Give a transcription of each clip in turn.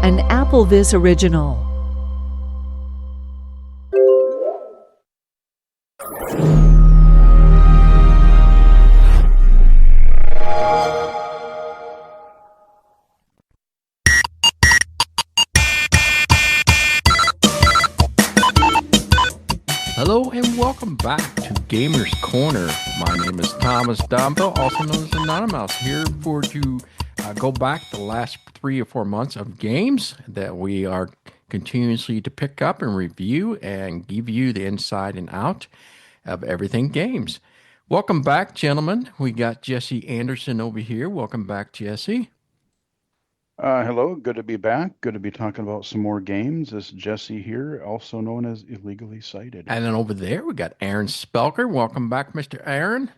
an AppleVis original. Hello and welcome back to Gamers Corner. My name is Thomas Domville, also known as Anonymous, here for to go back the last 3 or 4 months of games that we are continuously to pick up and review and give you the inside and out of everything games. Welcome back, gentlemen. We got Jesse Anderson over here. Welcome back, Jesse. Hello, good to be back. Good to be talking about some more games. This is Jesse here, also known as Illegally Cited. And then over there, we got Aaron Spelker. Welcome back, Mr. Aaron.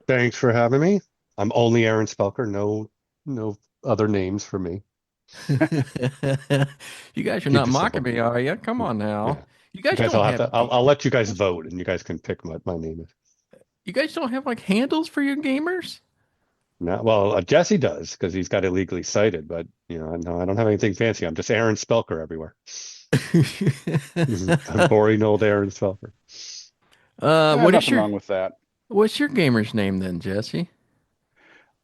Thanks for having me. I'm only Aaron Spelker, no other names for me. You guys are Keep not it mocking simple. me, are you? Come on now. Yeah. You guys Guys, don't I'll have have to I'll let you guys vote and you guys can pick my name. you guys don't have like handles for your gamers? No, well, Jesse does because he's got illegally cited, but no, I don't have anything fancy. I'm just Aaron Spelker everywhere. I'm boring old Aaron Spelker. What is Nothing your wrong with that. what's your gamer's name then, Jesse?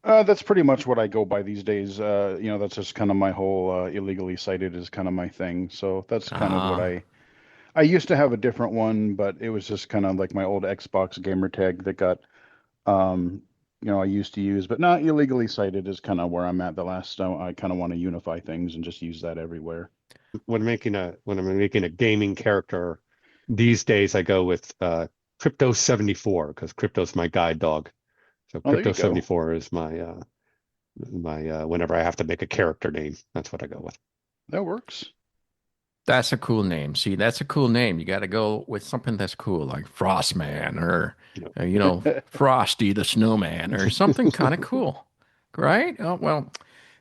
That's pretty much what I go by these days. That's just kind of my whole illegally cited is kind of my thing. So that's kind of what Ah, I used to have a different one, but it was just kind of like my old Xbox gamer tag that got I used to use, but not illegally cited is kind of where I'm at. The last I kind of want to unify things and just use that everywhere. When I'm making a gaming character these days, I go with Crypto 74 because Crypto's my guide dog. So Oh, there Crypto you go. 74 is my whenever I have to make a character name, that's what I go with. That works. that's a cool name. See, that's a cool name. You got to go with something that's cool, like Frostman or You know, Frosty the Snowman or something kind of cool, right? Oh, well,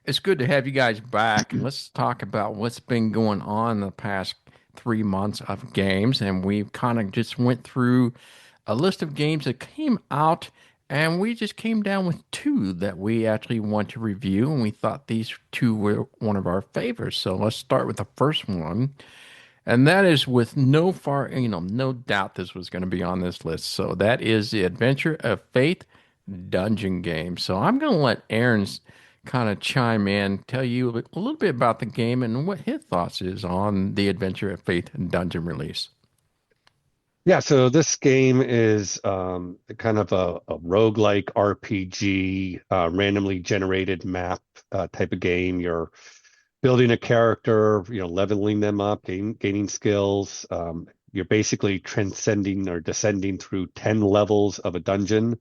it's good to have you guys back, and let's talk about what's been going on the past 3 months of games. And we kind of just went through a list of games that came out, and we just came down with two that we actually want to review, and we thought these two were one of our favorites. So let's start with the first one, and that is with no doubt this was going to be on this list. So that is the Adventure of Faith dungeon game. So I'm going to let Aaron's kind of chime in, tell you a little bit about the game and what his thoughts is on the Adventure of Faith dungeon release. Yeah, so this game is kind of a roguelike RPG, randomly generated map type of game. You're building a character, leveling them up, gaining skills. You're basically transcending or descending through 10 levels of a dungeon.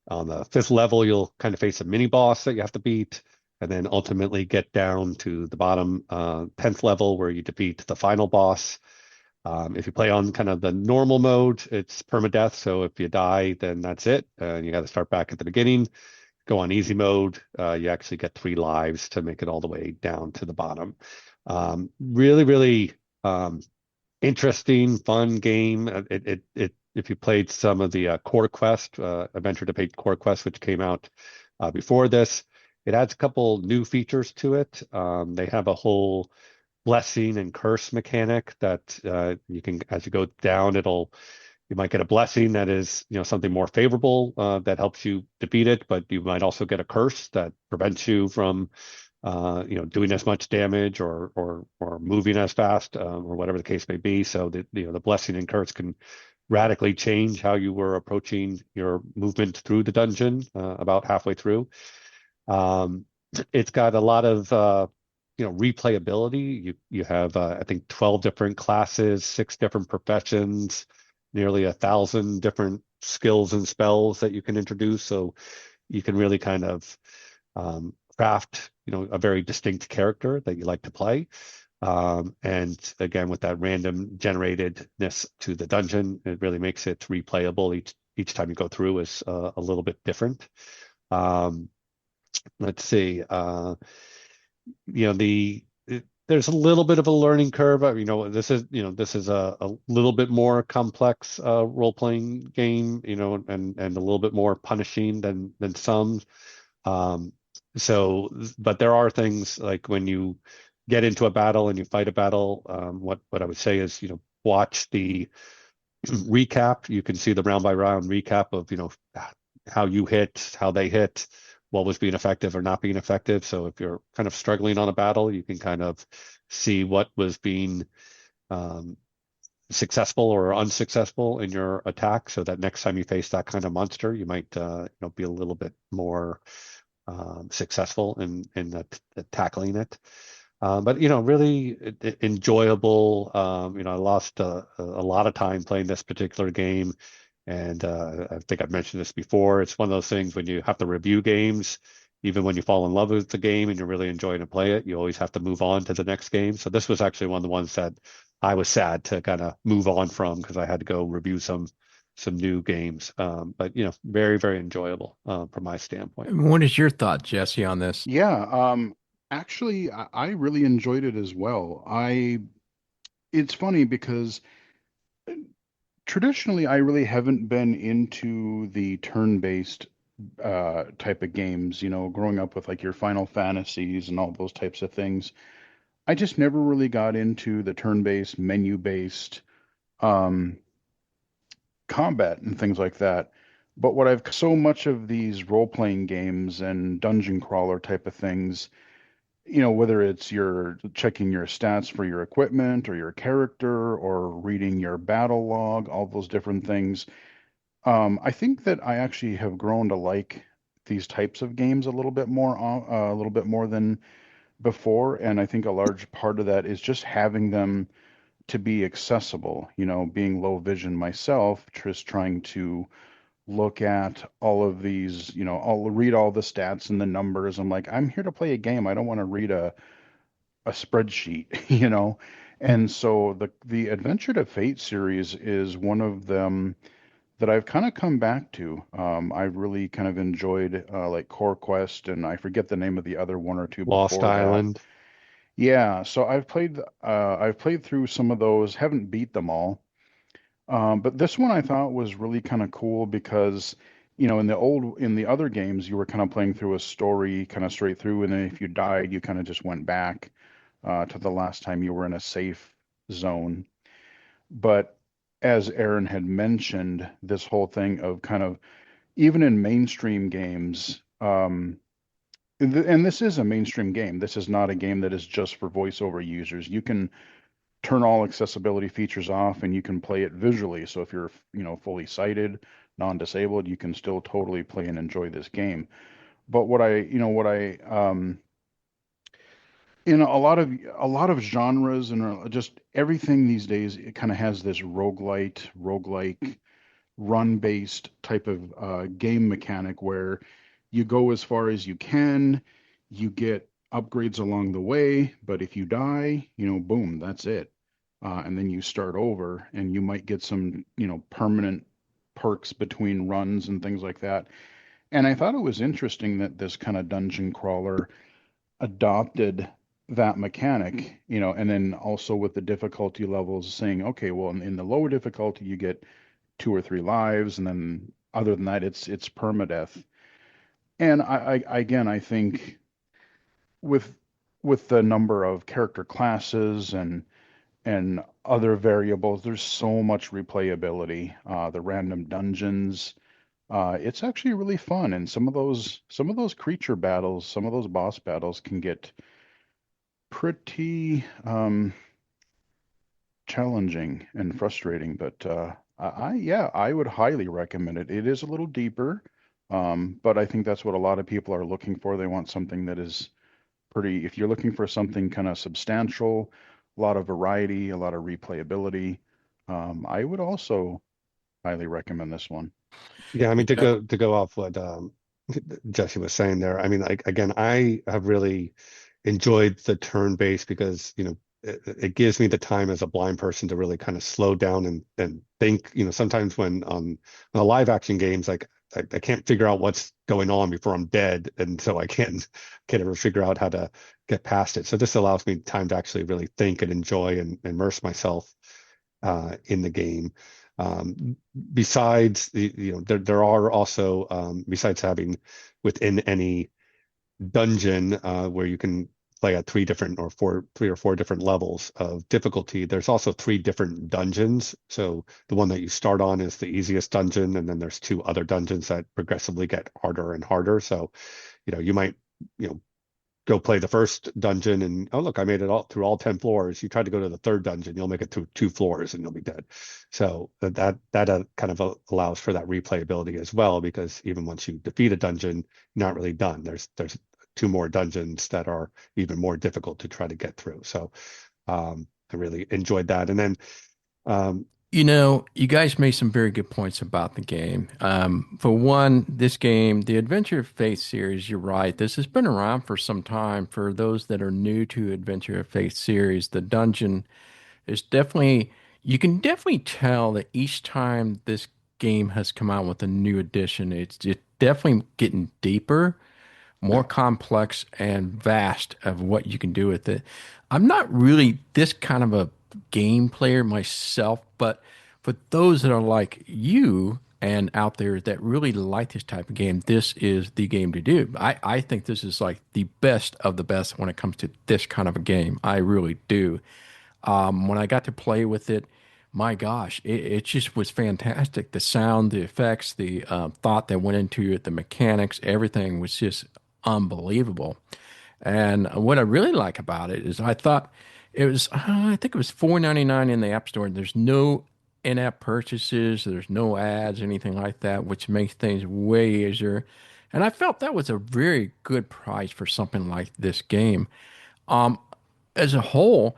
On the fifth level, you'll kind of face a mini boss that you have to beat, and then ultimately get down to the bottom 10th level where you defeat the final boss. If you play on kind of the normal mode, it's permadeath. So if you die, then that's it. You got to start back at the beginning. Go on easy mode. You actually get 3 lives to make it all the way down to the bottom. Really, really interesting, fun game. If you played some of the Core Quest, Adventure to Fate Core Quest, which came out before this, it adds a couple new features to it. They have a whole blessing and curse mechanic that you can, as you go down, you might get a blessing that is, something more favorable that helps you defeat it, but you might also get a curse that prevents you from, doing as much damage or moving as fast or whatever the case may be. So the blessing and curse can radically change how you were approaching your movement through the dungeon about halfway through. It's got a lot of replayability. You have I think 12 different classes, 6 different professions, nearly 1,000 different skills and spells that you can introduce. So you can really kind of craft a very distinct character that you like to play. And again, with that random generatedness to the dungeon, it really makes it replayable. Each time you go through is a little bit different. Let's see. There's a little bit of a learning curve. This is a little bit more complex role-playing game, and a little bit more punishing than some. But there are things like when you get into a battle and you fight a battle, what I would say is, watch the recap. You can see the round by round recap of, how you hit, how they hit, what was being effective or not being effective. So if you're kind of struggling on a battle, you can kind of see what was being um, successful or unsuccessful in your attack, so that next time you face that kind of monster, you might be a little bit more successful in tackling it. But really enjoyable. I lost a lot of time playing this particular game, and I think I've mentioned this before. It's one of those things when you have to review games, even when you fall in love with the game and you're really enjoying to play it, you always have to move on to the next game. So this was actually one of the ones that I was sad to kind of move on from because I had to go review some new games. But very, very enjoyable from my standpoint. What is your thought, Jesse, on this? Yeah, actually, I really enjoyed it as well. It's funny because traditionally I really haven't been into the turn-based type of games, growing up with like your Final Fantasies and all those types of things. I just never really got into the turn-based, menu-based um, combat and things like that. But what I've so much of these role-playing games and dungeon crawler type of things, whether it's you're checking your stats for your equipment or your character or reading your battle log, all those different things. I think that I actually have grown to like these types of games a little bit more than before. And I think a large part of that is just having them to be accessible, being low vision myself, just trying to look at all of these, I'll read all the stats and the numbers. I'm like, I'm here to play a game. I don't want to read a spreadsheet, And so the Adventure to Fate series is one of them that I've kind of come back to. I've really kind of enjoyed like Core Quest, and I forget the name of the other one or two Lost before that. Island. Yeah, so I've played through some of those, haven't beat them all. But this one I thought was really kind of cool because, in the other games, you were kind of playing through a story kind of straight through, and then if you died, you kind of just went back to the last time you were in a safe zone. But as Aaron had mentioned, this whole thing of kind of even in mainstream games, and this is a mainstream game. This is not a game that is just for voiceover users. You can turn all accessibility features off and you can play it visually. So if you're, fully sighted, non-disabled, you can still totally play and enjoy this game. But in a lot of genres and just everything these days, it kind of has this roguelike, run-based type of game mechanic where you go as far as you can, you get upgrades along the way, but if you die, boom, that's it. And then you start over, and you might get some, permanent perks between runs and things like that. And I thought it was interesting that this kind of dungeon crawler adopted that mechanic, and then also with the difficulty levels saying, okay, well, in the lower difficulty, you get 2 or 3 lives, and then other than that, it's permadeath. And again, I think with the number of character classes and other variables, there's so much replayability. The random dungeons, it's actually really fun. And some of those creature battles, some of those boss battles can get pretty challenging and frustrating. But yeah, I would highly recommend it. It is a little deeper, but I think that's what a lot of people are looking for. They want something that is pretty. If you're looking for something kind of substantial, a lot of variety, a lot of replayability, I would also highly recommend this one. Yeah, I mean to Yeah. go off what Jesse was saying there. I mean, like again, I have really enjoyed the turn base because it gives me the time as a blind person to really kind of slow down and think. Sometimes when on the live action games, like I can't figure out what's going on before I'm dead, and so I can't ever figure out how to get past it. So this allows me time to actually really think and enjoy and immerse myself in the game. Besides there are also besides having within any dungeon where you can play at three or four different levels of difficulty. There's also three different dungeons. So the one that you start on is the easiest dungeon, and then there's two other dungeons that progressively get harder and harder. So, you might, go play the first dungeon and, oh, look, I made it all through all 10 floors. You try to go to the third dungeon, you'll make it through 2 floors and you'll be dead. So that kind of allows for that replayability as well, because even once you defeat a dungeon, you're not really done. There's two more dungeons that are even more difficult to try to get through. So I really enjoyed that. And then You guys made some very good points about the game. For one, this game, the Adventure of Faith series, you're right. This has been around for some time. For those that are new to Adventure of Faith series, the dungeon is definitely, you can definitely tell that each time this game has come out with a new edition, it's definitely getting deeper, more complex and vast of what you can do with it. I'm not really this kind of a game player myself, but for those that are like you and out there that really like this type of game, this is the game to do. I think this is like the best of the best when it comes to this kind of a game. I really do. When I got to play with it, my gosh, it just was fantastic. The sound, the effects, the thought that went into it, the mechanics, everything was just unbelievable. And what I really like about it is I thought it was, I think it was $4.99 in the App Store. There's no in-app purchases, there's no ads, anything like that, which makes things way easier. And I felt that was a very good price for something like this game. Um, as a whole,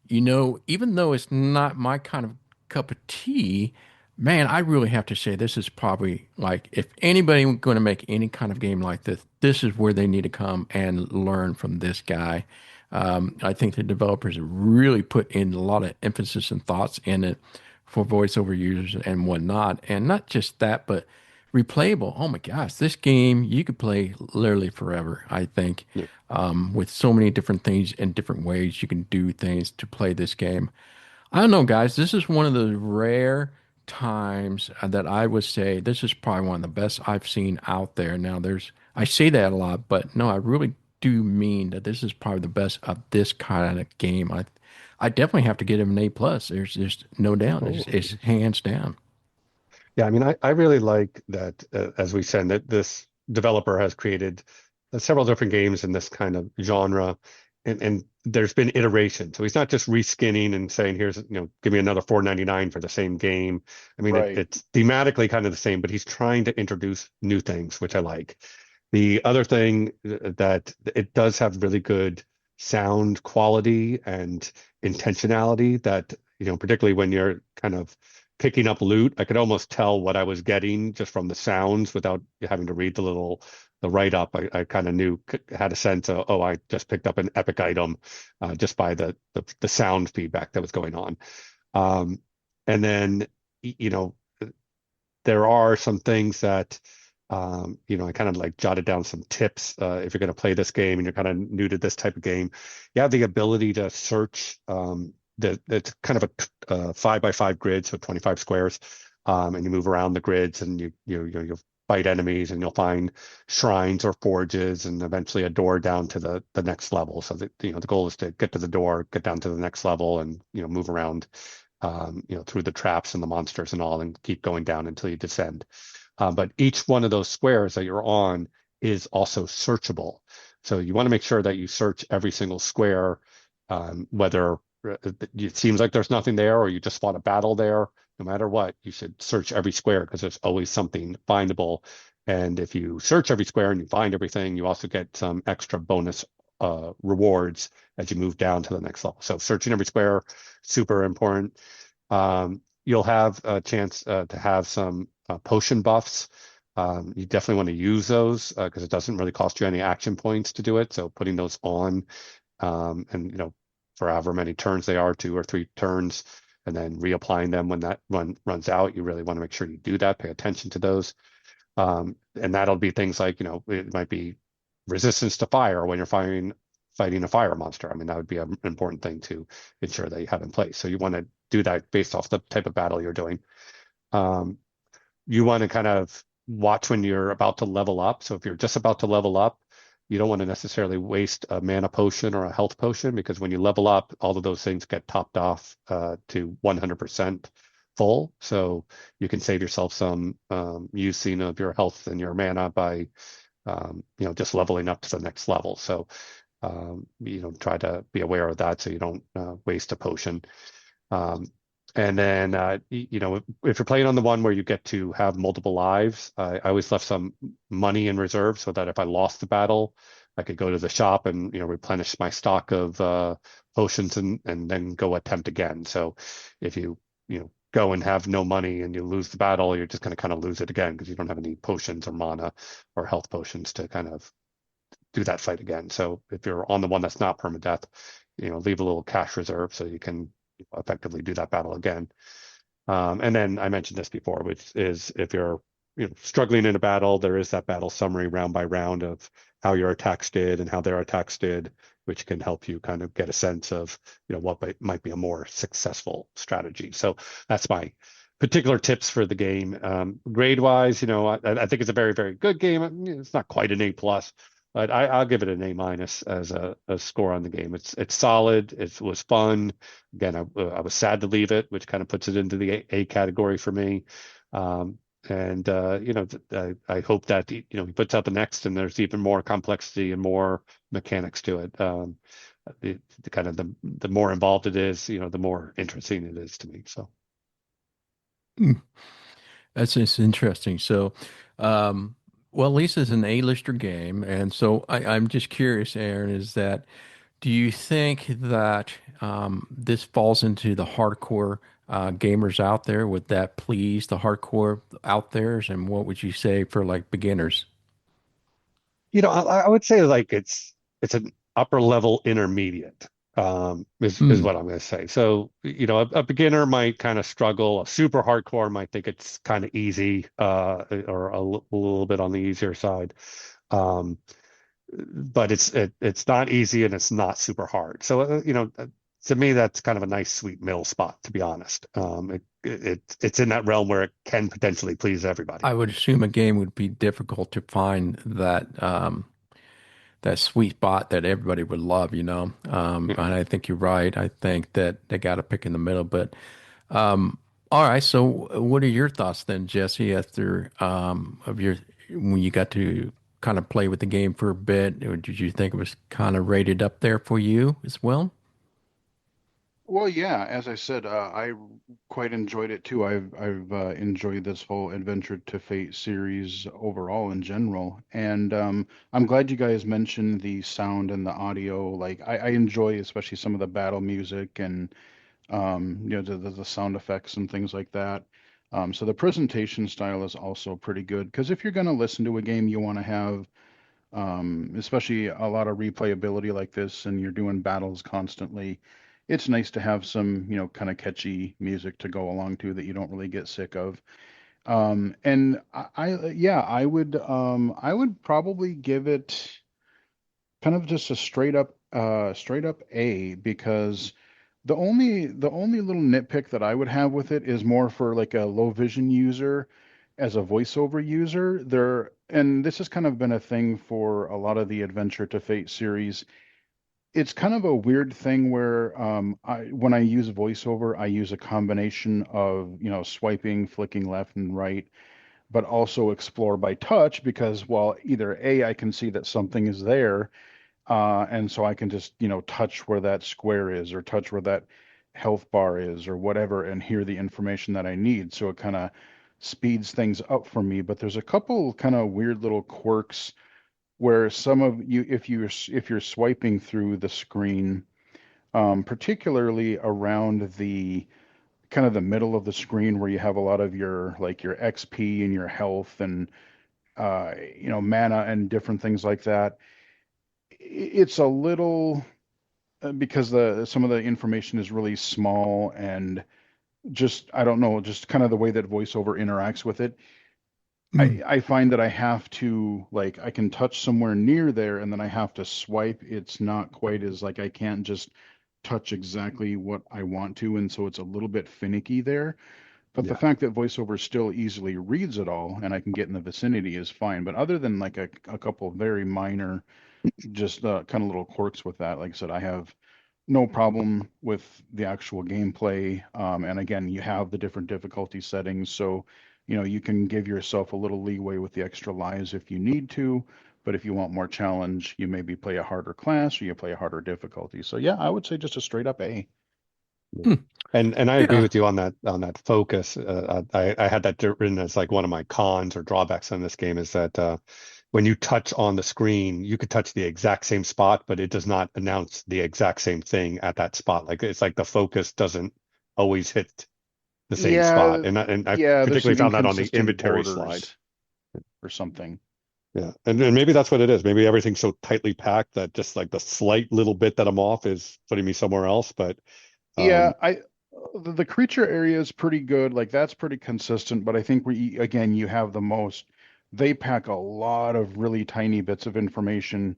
even though it's not my kind of cup of tea, man, I really have to say this is probably like if anybody going to make any kind of game like this, this is where they need to come and learn from this guy. I think the developers have really put in a lot of emphasis and thoughts in it for voiceover users and whatnot. And not just that, but replayable. Oh my gosh, this game you could play literally forever, I think, yeah. with so many different things and different ways you can do things to play this game. I don't know, guys. This is one of the rare times that I would say this is probably one of the best I've seen out there. Now, I say that a lot, but no, I really do mean that this is probably the best of this kind of game. I definitely have to get him an A plus. There's no doubt. Oh. It's hands down. Yeah, I mean, I really like that, as we said, that this developer has created several different games in this kind of genre, and there's been iteration. So he's not just reskinning and saying, "Here's, give me another $4.99 for the same game." I mean, Right. it's thematically kind of the same, but he's trying to introduce new things, which I like. The other thing that it does have really good sound quality and intentionality that, particularly when you're kind of picking up loot, I could almost tell what I was getting just from the sounds without having to read the write up. I kind of had a sense of, oh, I just picked up an epic item just by the sound feedback that was going on. And then, there are some things that, I kind of like jotted down some tips. If you're going to play this game and you're kind of new to this type of game, you have the ability to search. It's kind of a 5x5 grid, so 25 squares, and you move around the grids, and you'll fight enemies, and you'll find shrines or forges, and eventually a door down to the next level. So the goal is to get to the door, get down to the next level, and move around, through the traps and the monsters and all, and keep going down until you descend. But each one of those squares that you're on is also searchable. So you want to make sure that you search every single square, whether it seems like there's nothing there or you just fought a battle there. No matter what, you should search every square because there's always something findable. And if you search every square and you find everything, you also get some extra bonus rewards as you move down to the next level. So searching every square, super important. You'll have a chance to have some potion buffs. You definitely want to use those because it doesn't really cost you any action points to do it. So putting those on, and for however many turns they are, 2 or 3 turns, and then reapplying them when that runs out, you really want to make sure you do that. Pay attention to those, and that'll be things like it might be resistance to fire when you're fighting a fire monster. I mean, that would be an important thing to ensure that you have in place. So you want to do that based off the type of battle you're doing. You want to kind of watch when you're about to level up. So if you're just about to level up, you don't want to necessarily waste a mana potion or a health potion, because when you level up, all of those things get topped off to 100% full. So you can save yourself some using of your health and your mana by just leveling up to the next level. So try to be aware of that so you don't waste a potion. And then, if you're playing on the one where you get to have multiple lives, I always left some money in reserve so that if I lost the battle, I could go to the shop and, replenish my stock of potions and then go attempt again. So if go and have no money and you lose the battle, you're just going to kind of lose it again because you don't have any potions or mana or health potions to kind of do that fight again. So if you're on the one that's not permadeath, leave a little cash reserve so you can effectively do that battle again. And then I mentioned this before, which is if you're struggling in a battle, there is that battle summary round by round of how your attacks did and how their attacks did, which can help you kind of get a sense of what might be a more successful strategy. So that's my particular tips for the game. Grade wise, I think it's a very, very good game. It's not quite an A+, but I'll give it an A- as a score on the game. It's solid. It was fun. Again, I was sad to leave it, which kind of puts it into the A category for me. And I hope that he puts out the next, and there's even more complexity and more mechanics to it. The kind of the more involved it is, the more interesting it is to me. So That's just interesting. So, well, Lisa's an A-lister game, and so I'm just curious, Aaron, is that do you think that this falls into the hardcore gamers out there? Would that please the hardcore out there's? And what would you say for like beginners? I would say like it's an upper level intermediate, is Hmm. what I'm going to say. So, a beginner might kind of struggle. A super hardcore might think it's kind of easy, or a little bit on the easier side. Um, but it's not easy and it's not super hard. So, to me, that's kind of a nice sweet middle spot, to be honest. It's in that realm where it can potentially please everybody. I would assume a game would be difficult to find that sweet spot that everybody would love, you know. Yeah. And I think you're right. I think that they got to pick in the middle. But all right. So, what are your thoughts then, Jesse? After of your when you got to kind of play with the game for a bit, or did you think it was kind of rated up there for you as well? Well, yeah, as I said, I quite enjoyed it too. I've enjoyed this whole Adventure to Fate series overall in general, and I'm glad you guys mentioned the sound and the audio. Like I enjoy especially some of the battle music and the sound effects and things like that. So the presentation style is also pretty good because if you're going to listen to a game, you want to have especially a lot of replayability like this, and you're doing battles constantly. It's nice to have some, kind of catchy music to go along to that you don't really get sick of. And yeah, I would probably give it kind of just a straight up A because the only little nitpick that I would have with it is more for like a low vision user as a voiceover user. And this has kind of been a thing for a lot of the Adventure to Fate series. It's kind of a weird thing where when I use voiceover, I use a combination of, swiping, flicking left and right, but also explore by touch because, well, either A, I can see that something is there, and so I can just, touch where that square is or touch where that health bar is or whatever and hear the information that I need. So it kind of speeds things up for me. But there's a couple kind of weird little quirks where some of you, if you're swiping through the screen, particularly around the kind of the middle of the screen where you have a lot of your like your XP and your health and mana and different things like that, it's a little because the some of the information is really small and just I don't know, just kind of the way that voiceover interacts with it. Mm. I find that I have to like I can touch somewhere near there and then I have to swipe. It's not quite as like I can't just touch exactly what I want to, and so it's a little bit finicky there. But the Yeah. fact that voiceover still easily reads it all and I can get in the vicinity is fine. But other than like a couple of very minor just kind of little quirks with that. Like I said, I have no problem with the actual gameplay. And again, you have the different difficulty settings, so you can give yourself a little leeway with the extra lives if you need to. But if you want more challenge, you maybe play a harder class or you play a harder difficulty. So yeah, I would say just a straight up A. Yeah. Hmm. And I agree Yeah. with you on that focus. I had that written as like one of my cons or drawbacks on this game is that when you touch on the screen, you could touch the exact same spot, but it does not announce the exact same thing at that spot. Like it's like the focus doesn't always hit the same spot. Yeah, And I yeah, there's particularly some found that on the inconsistent inventory slide. borders or something. Yeah. And maybe that's what it is. Maybe everything's so tightly packed that just like the slight little bit that I'm off is putting me somewhere else. But Yeah, um, the creature area is pretty good. Like that's pretty consistent, but I think again you have the most. They pack a lot of really tiny bits of information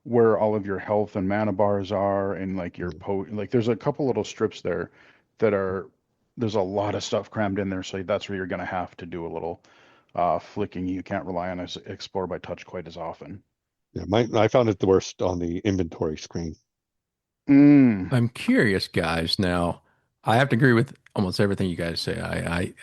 where all of your health and mana bars are and like your like there's a couple little strips there that are there's a lot of stuff crammed in there, so that's where you're gonna have to do a little flicking. You can't rely on explore by touch quite as often. yeah, I found it the worst on the inventory screen. Mm. I'm curious, guys. Now, I have to agree with almost everything you guys say.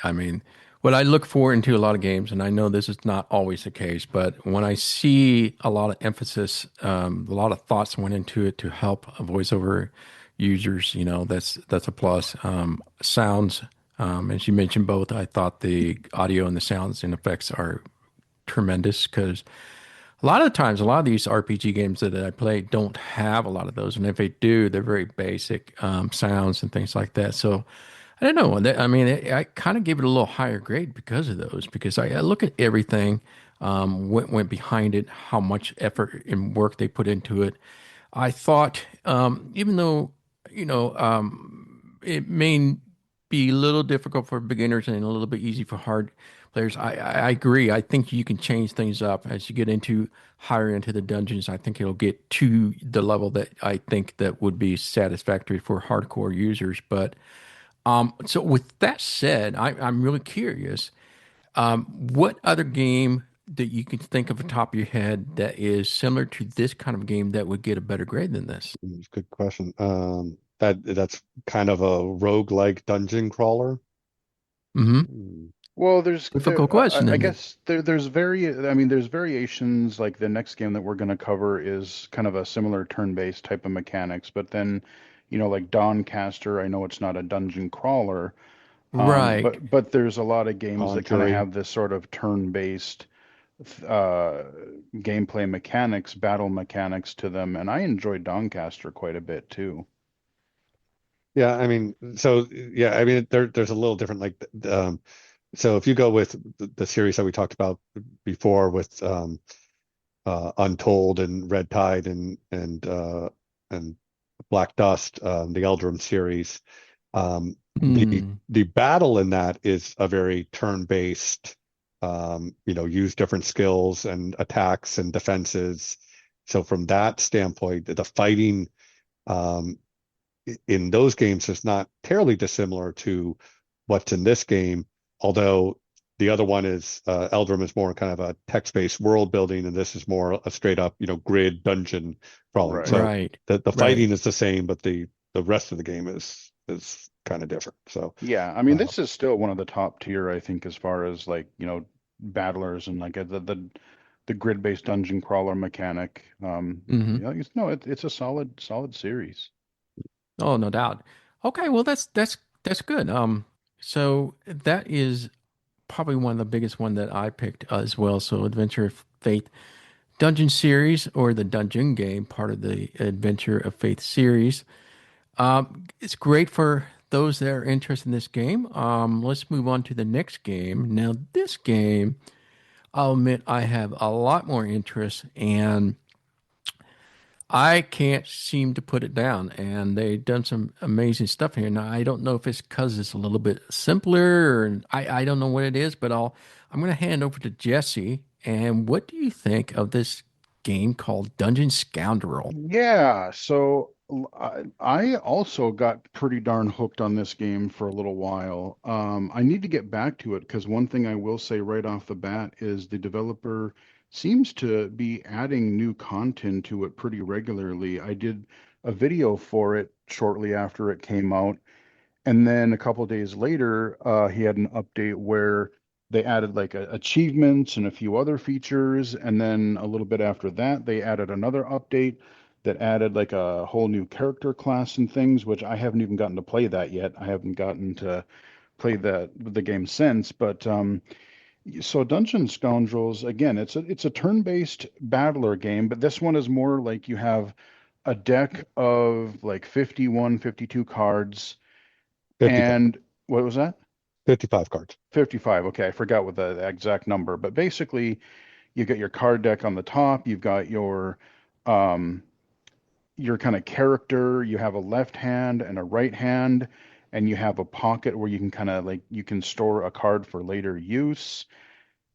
I mean, what I look for into a lot of games, and I know this is not always the case, but when I see a lot of emphasis, a lot of thoughts went into it to help voiceover users, that's a plus. Sounds, as you mentioned both, I thought the audio and the sounds and effects are tremendous because a lot of the times, a lot of these RPG games that I play don't have a lot of those, and if they do, they're very basic sounds and things like that. So I don't know. I mean, I kind of give it a little higher grade because of those. Because I look at everything, went behind it, how much effort and work they put into it. I thought, even though it may be a little difficult for beginners and a little bit easy for hard players. I agree. I think you can change things up as you get into higher into the dungeons. I think it'll get to the level that I think that would be satisfactory for hardcore users. But so with that said, I'm really curious. What other game that you can think of off the top of your head that is similar to this kind of game that would get a better grade than this? Good question. That's kind of a roguelike dungeon crawler. Hmm. Hmm. Well, Difficult question, I isn't it? guess I mean, there's variations. Like the next game that we're going to cover is kind of a similar turn-based type of mechanics, but then, like Doncaster, I know it's not a dungeon crawler, Right. but there's a lot of games that kind of Conjuring. have this sort of turn-based uh, gameplay mechanics, battle mechanics to them, and I enjoyed Doncaster quite a bit too. Yeah, I mean, so yeah, I mean, there's a little different. Like, so if you go with the series that we talked about before with Untold and Red Tide and Black Dust, the Eldrum series, Hmm. the battle in that is a very turn-based, use different skills and attacks and defenses. So from that standpoint, the fighting um, in those games is not terribly dissimilar to what's in this game, although the other one is Eldrum is more kind of a text-based world building, and this is more a straight up, grid dungeon crawling. Right. So Right. the Right. fighting is the same, but the rest of the game is kind of different. So Yeah, I mean, uh, this is still one of the top tier, I think, as far as like, battlers and like the grid-based dungeon crawler mechanic. Hmm. No, it's a solid series. Oh, no doubt. Okay, well that's good. So that is probably one of the biggest one that I picked as well. So Adventure of Faith Dungeon series or the Dungeon game, part of the Adventure of Faith series. It's great for those that are interested in this game. Let's move on to the next game. Now, this game, I'll admit I have a lot more interest and I can't seem to put it down. And they've done some amazing stuff here. Now, I don't know if it's because it's a little bit simpler or I don't know what it is, but I'm going to hand over to Jesse. And what do you think of this game called Dungeon Scoundrel? Yeah, so I also got pretty darn hooked on this game for a little while. I need to get back to it because one thing I will say right off the bat is the developer seems to be adding new content to it pretty regularly. I did a video for it shortly after it came out, and then a couple days later, he had an update where they added like achievements and a few other features. And then a little bit after that, they added another update that added like a whole new character class and things, which I haven't even gotten to play that yet. I haven't gotten to play the game since. But so Dungeon Scoundrels, again, it's a turn-based battler game, but this one is more like you have a deck of like 51, 52 cards 55. and what was that? 55 cards. 55. Okay, I forgot what the exact number, but basically you've got your card deck on the top, you've got um your kind of character, you have a left hand and a right hand, and you have a pocket where you can kind of like you can store a card for later use.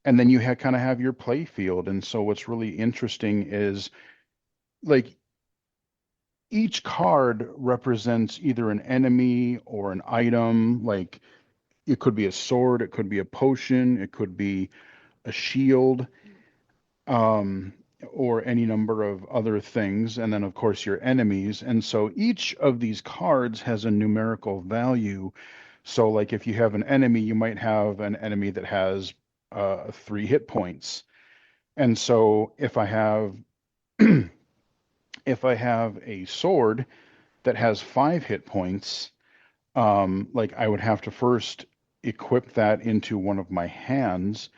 And then you kind of have your play field. And so what's really interesting is like each card represents either an enemy or an item. Like it could be a sword, it could be a potion, it could be a shield, um, or any number of other things. And then, of course, your enemies. And so each of these cards has a numerical value. So, like if you have an enemy, you might have an enemy that has 3 hit points. And so if I have a sword that has 5 hit points, like I would have to first equip that into one of my hands.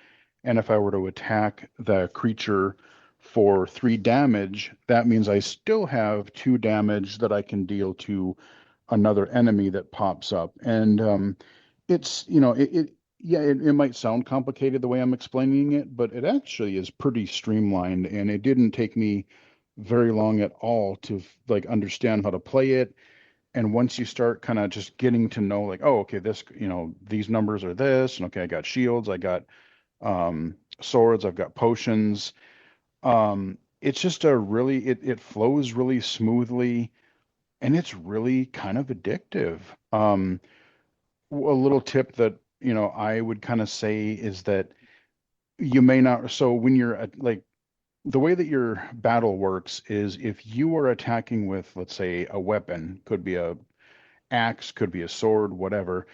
And if I were to attack the creature for 3 damage, that means I still have 2 damage that I can deal to another enemy that pops up. And it's, yeah, it might sound complicated the way I'm explaining it, but it actually is pretty streamlined, and it didn't take me very long at all to like understand how to play it. And once you start kind of just getting to know, like, oh, okay, this, these numbers are this, and okay, I got shields, I got swords, I've got potions. It's just it flows really smoothly, and it's really kind of addictive. A little tip that, I would kind of say is that you may not, so when you're like, the way that your battle works is if you are attacking with, let's say, a weapon, could be a axe, could be a sword, whatever,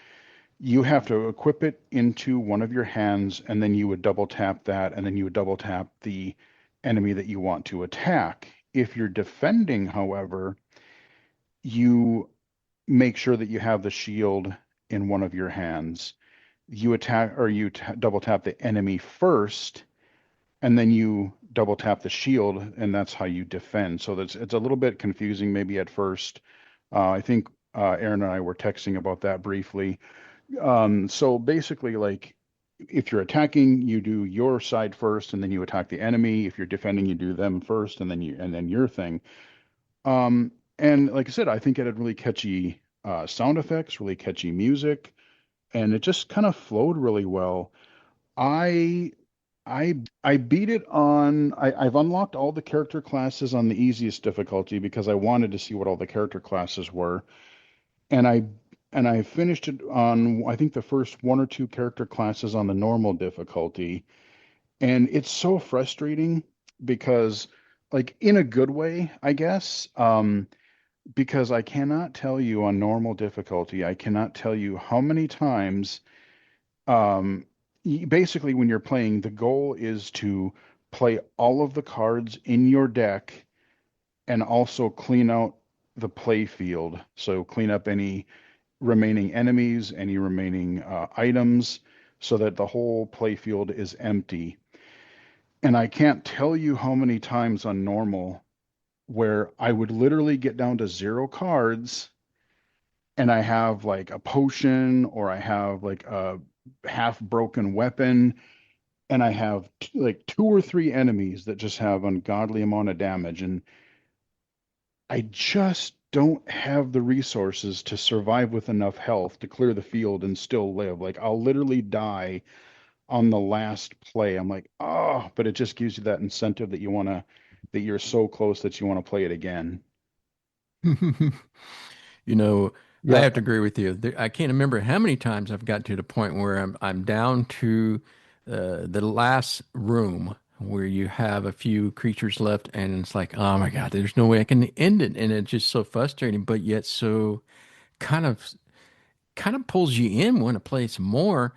you have to equip it into one of your hands, and then you would double tap that, and then you would double tap the enemy that you want to attack. If you're defending, however, you make sure that you have the shield in one of your hands. You attack or you double tap the enemy first, and then you double tap the shield, and that's how you defend. So it's a little bit confusing maybe at first. I think Aaron and I were texting about that briefly. So basically, like if you're attacking, you do your side first, and then you attack the enemy. If you're defending, you do them first, and then your thing. And like I said, I think it had really catchy sound effects, really catchy music, and it just kind of flowed really well. I I beat it on I've unlocked all the character classes on the easiest difficulty because I wanted to see what all the character classes were. And I finished it on I think the first 1 or 2 character classes on the normal difficulty. And it's so frustrating because like in a good way, I guess. Because I cannot tell you on normal difficulty, I cannot tell you how many times um, basically, when you're playing, the goal is to play all of the cards in your deck and also clean out the play field. So clean up any remaining enemies, any remaining items, so that the whole play field is empty. And I can't tell you how many times on normal where I would literally get down to 0 cards and I have like a potion or I have like a half broken weapon and I have like 2 or 3 enemies that just have ungodly amount of damage, and I just don't have the resources to survive with enough health to clear the field and still live. Like I'll literally die on the last play. I'm like, oh, but it just gives you that incentive that that you're so close that you want to play it again. You know, I Yeah. have to agree with you. I can't remember how many times I've got to the point where I'm down to the last room, where you have a few creatures left, and it's like, oh my God, there's no way I can end it, and it's just so frustrating, but yet so kind of pulls you in want to play some more.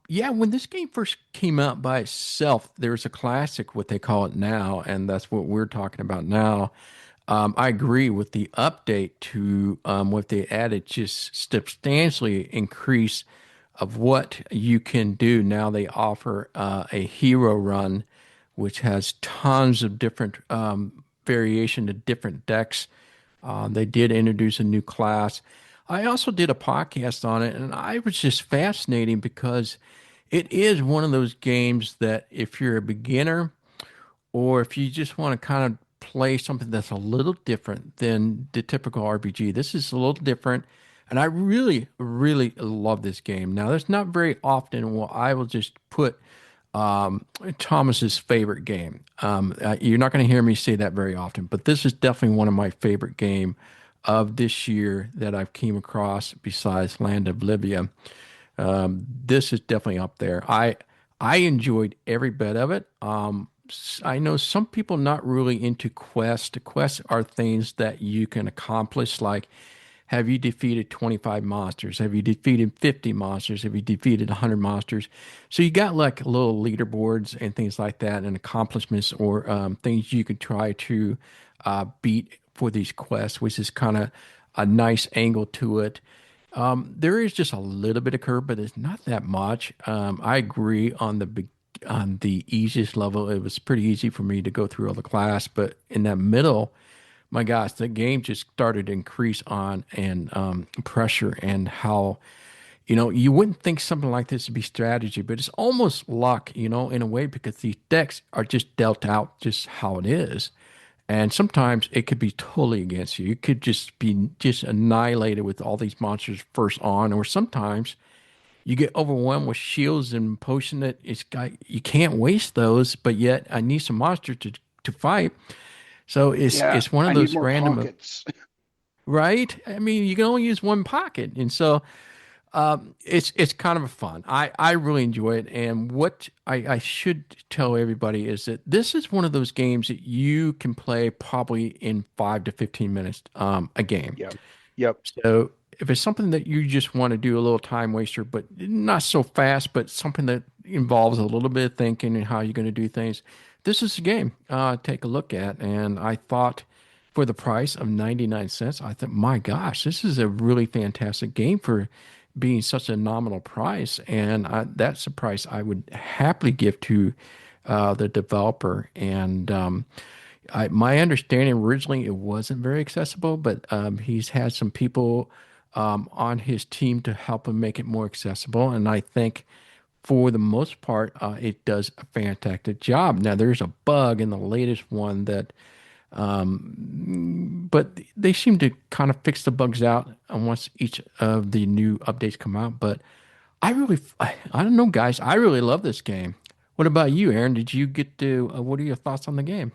Yeah, when this game first came out by itself, there's a classic, what they call it now, and that's what we're talking about now. I agree with the update to what they added, just substantially increase of what you can do. Now they offer a hero run, which has tons of different variation to different decks. They did introduce a new class. I also did a podcast on it, and I was just fascinating because it is one of those games that if you're a beginner or if you just want to kind of play something that's a little different than the typical RPG, this is a little different. And I really, really love this game. Now, there's not very often where I will just put Thomas's favorite game. You're not going to hear me say that very often, but this is definitely one of my favorite game of this year that I've came across besides Land of Libya. This is definitely up there. I enjoyed every bit of it. I know some people not really into quests. Quests are things that you can accomplish, like have you defeated 25 monsters? Have you defeated 50 monsters? Have you defeated 100 monsters? So you got like little leaderboards and things like that, and accomplishments or things you can try to beat for these quests, which is kind of a nice angle to it. There is just a little bit of curve, but it's not that much. I agree on on the easiest level. It was pretty easy for me to go through all the class, but in that middle, my gosh, the game just started to increase on and pressure and how you wouldn't think something like this would be strategy, but it's almost luck, in a way because these decks are just dealt out just how it is. And sometimes it could be totally against you. It could just be just annihilated with all these monsters first on, or sometimes you get overwhelmed with shields and potion that it's got you can't waste those, but yet I need some monsters to fight. So Yeah, it's one of I need those more random, pockets. right? I mean, you can only use one pocket, and so it's kind of a fun. I really enjoy it, and what I should tell everybody is that this is one of those games that you can play probably in 5 to 15 minutes a game. Yep. Yep. So if it's something that you just want to do a little time waster, but not so fast, but something that involves a little bit of thinking and how you're going to do things, this is a game take a look at. And I thought for the price of 99 cents, I thought, my gosh, this is a really fantastic game for being such a nominal price. And that's a price I would happily give to the developer. And my understanding originally it wasn't very accessible, but he's had some people on his team to help him make it more accessible. And I think for the most part, it does a fantastic job. Now, there's a bug in the latest one that, but they seem to kind of fix the bugs out once each of the new updates come out. But I don't know, guys. I really love this game. What about you, Aaron? Did you get to, what are your thoughts on the game?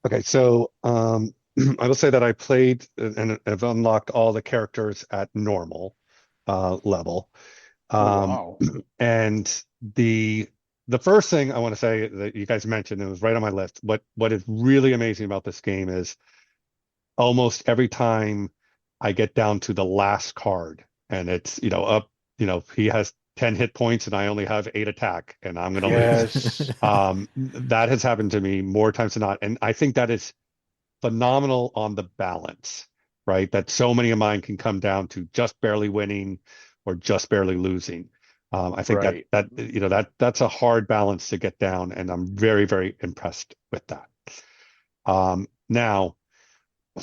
Okay, so I will say that I played and have unlocked all the characters at normal level. Oh Um, wow. and the first thing I want to say that you guys mentioned, and it was right on my list. What is really amazing about this game is almost every time I get down to the last card, and it's up, he has 10 hit points and I only have 8 attack, and I'm gonna lose. Yes. That has happened to me more times than not, and I think that is phenomenal on the balance, right? That so many of mine can come down to just barely winning or just barely losing. I think Right. that's a hard balance to get down, and I'm very, very impressed with that. Now,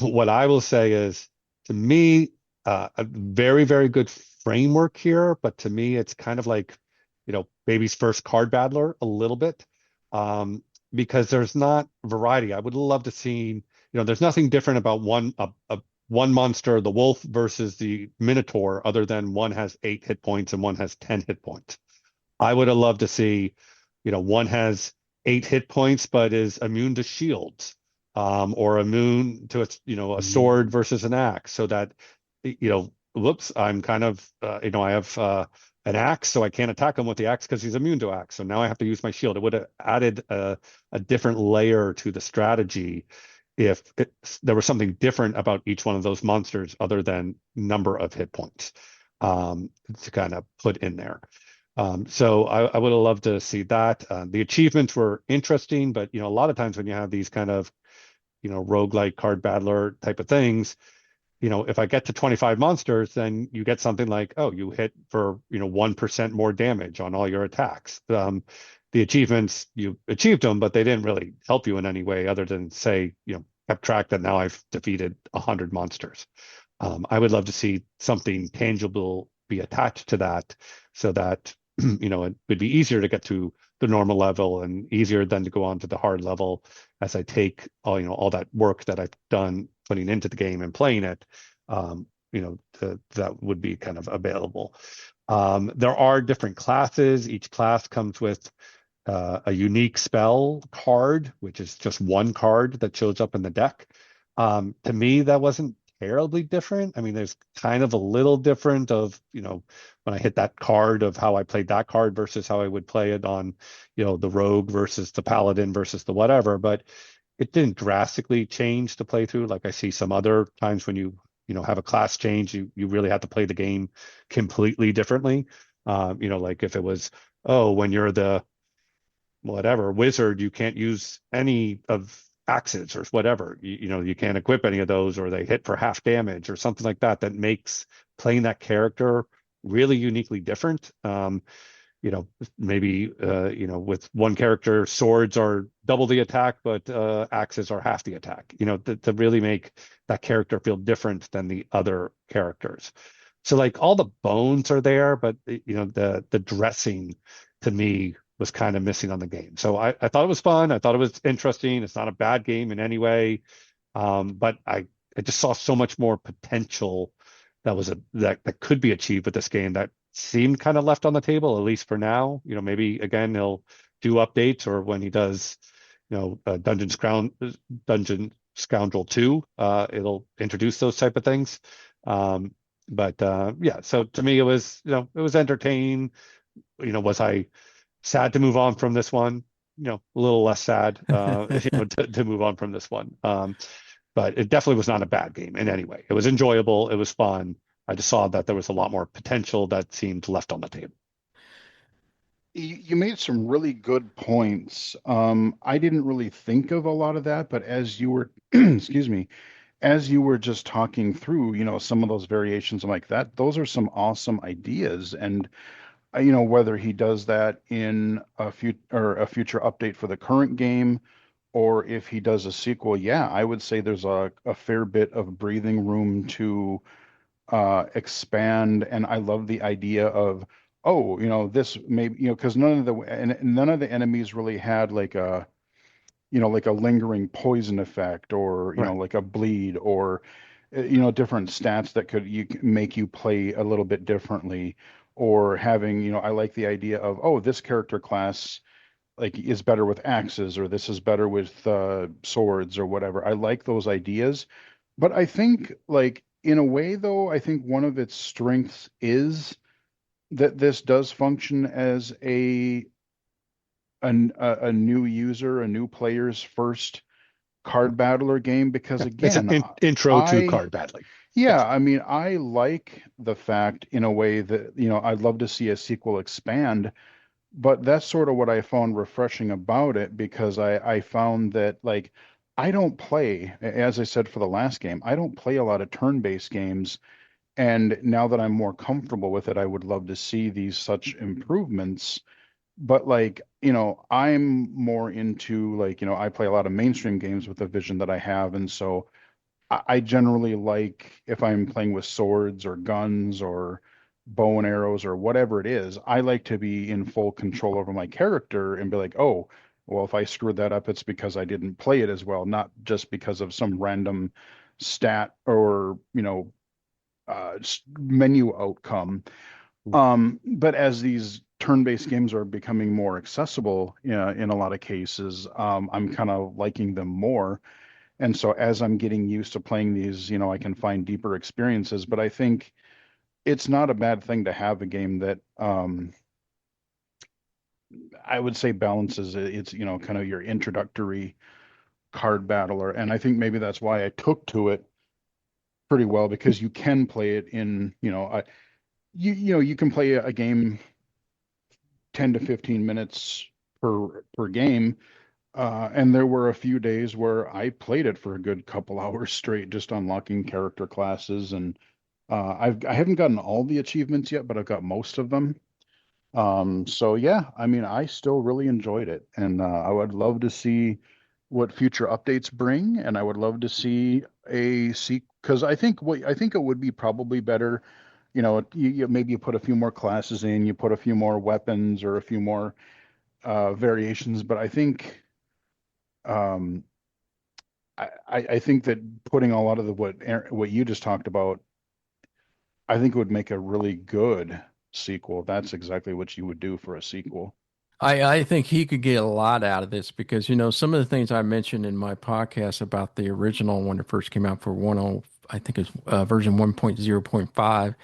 what I will say is, to me, a very, very good framework here, but to me, it's kind of like, baby's first card battler a little bit, because there's not variety. I would love to see, there's nothing different about one monster, the wolf versus the minotaur, other than one has 8 hit points and one has 10 hit points. I would have loved to see, one has 8 hit points but is immune to shields, or immune to a sword versus an axe, so that whoops, I'm kind of I have an axe, so I can't attack him with the axe because he's immune to axe. So now I have to use my shield. It would have added a different layer to the strategy if there was something different about each one of those monsters other than number of hit points to kind of put in there. So I would have loved to see that. The achievements were interesting, but a lot of times when you have these kind of roguelike card battler type of things, if I get to 25 monsters, then you get something like, oh, you hit for 1% more damage on all your attacks. The achievements, you achieved them, but they didn't really help you in any way other than say, kept track that now I've defeated 100 monsters. I would love to see something tangible be attached to that so that it would be easier to get to the normal level and easier than to go on to the hard level as I take all that work that I've done putting into the game and playing it. That would be kind of available. There are different classes. Each class comes with a unique spell card, which is just one card that shows up in the deck. To me, that wasn't terribly different. I mean, there's kind of a little different of, when I hit that card of how I played that card versus how I would play it on, the rogue versus the paladin versus the whatever, but it didn't drastically change to play through. Like I see some other times when you have a class change, you really have to play the game completely differently. Like if it was, oh, when you're the whatever wizard, you can't use any of axes or whatever. You can't equip any of those, or they hit for half damage or something like that. That makes playing that character really uniquely different. Maybe with one character, swords are double the attack, but axes are half the attack. To really make that character feel different than the other characters. So like all the bones are there, but the dressing to me was kind of missing on the game. So I thought it was fun. I thought it was interesting. It's not a bad game in any way, but I just saw so much more potential that could be achieved with this game that seemed kind of left on the table, at least for now. Maybe again he'll do updates, or when he does, Dungeon Scoundrel 2, it'll introduce those type of things. Yeah, so to me it was entertaining. Was I sad to move on from this one? A little less sad to move on from this one. But it definitely was not a bad game in any way. It was enjoyable. It was fun. I just saw that there was a lot more potential that seemed left on the table. You made some really good points. I didn't really think of a lot of that, but as you were, excuse me, as you were just talking through, some of those variations like that, those are some awesome ideas. And whether he does that in a future update for the current game, or if he does a sequel, yeah, I would say there's a fair bit of breathing room to expand. And I love the idea of, oh, this maybe, because none of the enemies really had like a like a lingering poison effect, or Right. like a bleed, or different stats that could make you play a little bit differently, or having, I like the idea of, oh, this character class like is better with axes, or this is better with swords or whatever. I like those ideas. But I think, like, in a way though, I think one of its strengths is that this does function as a new user, a new player's first card battler game, because Yeah. It's an again, intro to I card battling. yeah, Yes. I mean, I like the fact in a way that, I'd love to see a sequel expand, but that's sort of what I found refreshing about it, because I found that, like, I don't play, as I said for the last game, I don't play a lot of turn-based games. And now that I'm more comfortable with it, I would love to see these such improvements. But like, I'm more into, like, I play a lot of mainstream games with the vision that I have. And so I generally like, if I'm playing with swords or guns or bow and arrows or whatever it is, I like to be in full control over my character and be like, oh, well, if I screwed that up, it's because I didn't play it as well, not just because of some random stat or, menu outcome. But as these turn-based games are becoming more accessible, in a lot of cases, I'm kind of liking them more. And so as I'm getting used to playing these, I can find deeper experiences. But I think it's not a bad thing to have a game that I would say balances it. It's, kind of your introductory card battler. And I think maybe that's why I took to it pretty well, because you can play it in, you can play a game 10 to 15 minutes per game. And there were a few days where I played it for a good couple hours straight, just unlocking character classes. And I haven't gotten all the achievements yet, but I've got most of them. So yeah, I mean, I still really enjoyed it, and I would love to see what future updates bring, and I would love to see a sequel, because I think it would be probably better, maybe you put a few more classes in, you put a few more weapons or a few more variations, but I think um, I think that putting a lot of what you just talked about, I think it would make a really good sequel. That's exactly what you would do for a sequel. I think he could get a lot out of this because, some of the things I mentioned in my podcast about the original when it first came out for I think it's version 1.0.5.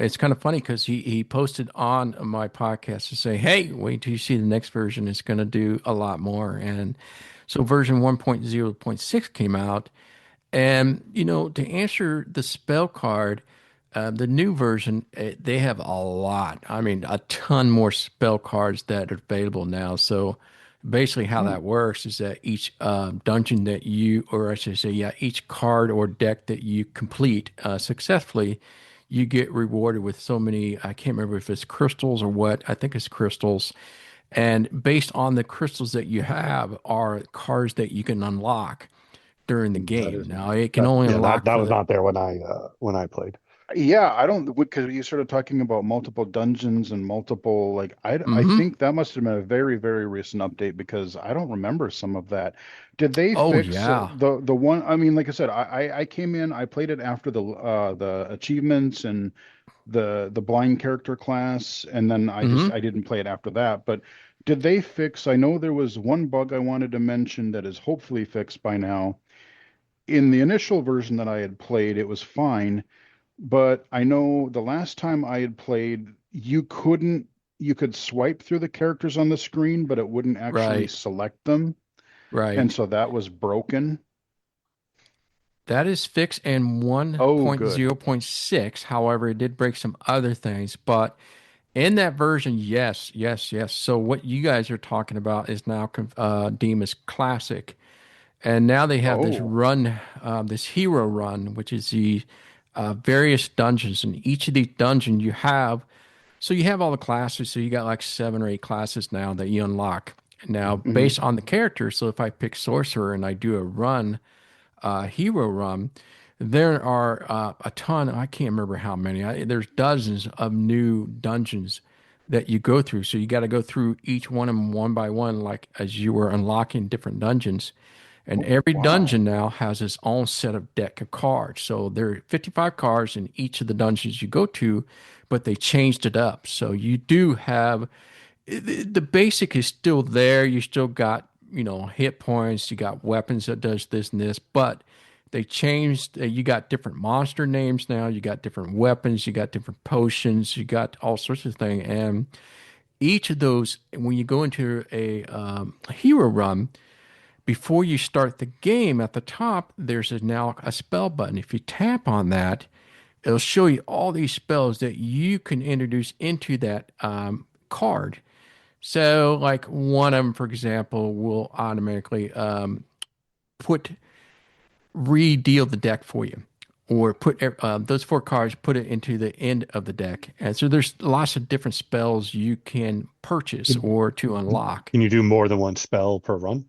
It's kind of funny because he posted on my podcast to say, hey, wait till you see the next version. It's going to do a lot more. And so version 1.0.6 came out. And, to answer the spell card, the new version, they have a lot. I mean, a ton more spell cards that are available now. So basically, how Hmm. that works is that each dungeon that or I should say, yeah, each card or deck that you complete successfully, you get rewarded with so many. I can't remember if it's crystals or what. I think it's crystals. And based on the crystals that you have, are cards that you can unlock during the That game. is Now, it can only yeah, unlock that for was the. not there when I played. Yeah, I don't, because you started talking about multiple dungeons and multiple, like, I Hmm. think that must have been a very, very recent update, because I don't remember some of that. Did they Oh, fix yeah. the one? I mean, like I said, I came in, I played it after the achievements and the blind character class, and then Hmm. I didn't play it after that. But did they fix? I know there was one bug I wanted to mention that is hopefully fixed by now. In the initial version that I had played, it was fine. But I know the last time I had played, you could swipe through the characters on the screen, but it wouldn't actually Right. select them. And Right. so that was broken. That is fixed in Oh, good. 1.0.6. However, it did break some other things. But in that version, yes, yes, yes. So what you guys are talking about is now deemed as classic. And now they have this Oh. run, this hero run, which is the various dungeons. And each of these dungeons you have, so you have all the classes. So you got like 7 or 8 classes now that you unlock. Now, Hmm. based on the character, so if I pick sorcerer and I do a run, hero run, there are a ton. I can't remember how many. There's dozens of new dungeons that you go through. So you got to go through each one of them one by one, like as you were unlocking different dungeons. And Oh, every wow. dungeon now has its own set of deck of cards. So there are 55 cards in each of the dungeons you go to, but they changed it up. So you do have the basic is still there. You still got, hit points, you got weapons that does this and this, but they changed. You got different monster names now. You got different weapons. You got different potions. You got all sorts of things. And each of those, when you go into a hero run, before you start the game at the top, there's now a spell button. If you tap on that, it'll show you all these spells that you can introduce into that card. So, like one of them, for example, will automatically put re-deal the deck for you, or put those 4 cards, put it into the end of the deck. And so there's lots of different spells you can purchase Can or to unlock. you do more than one spell per run?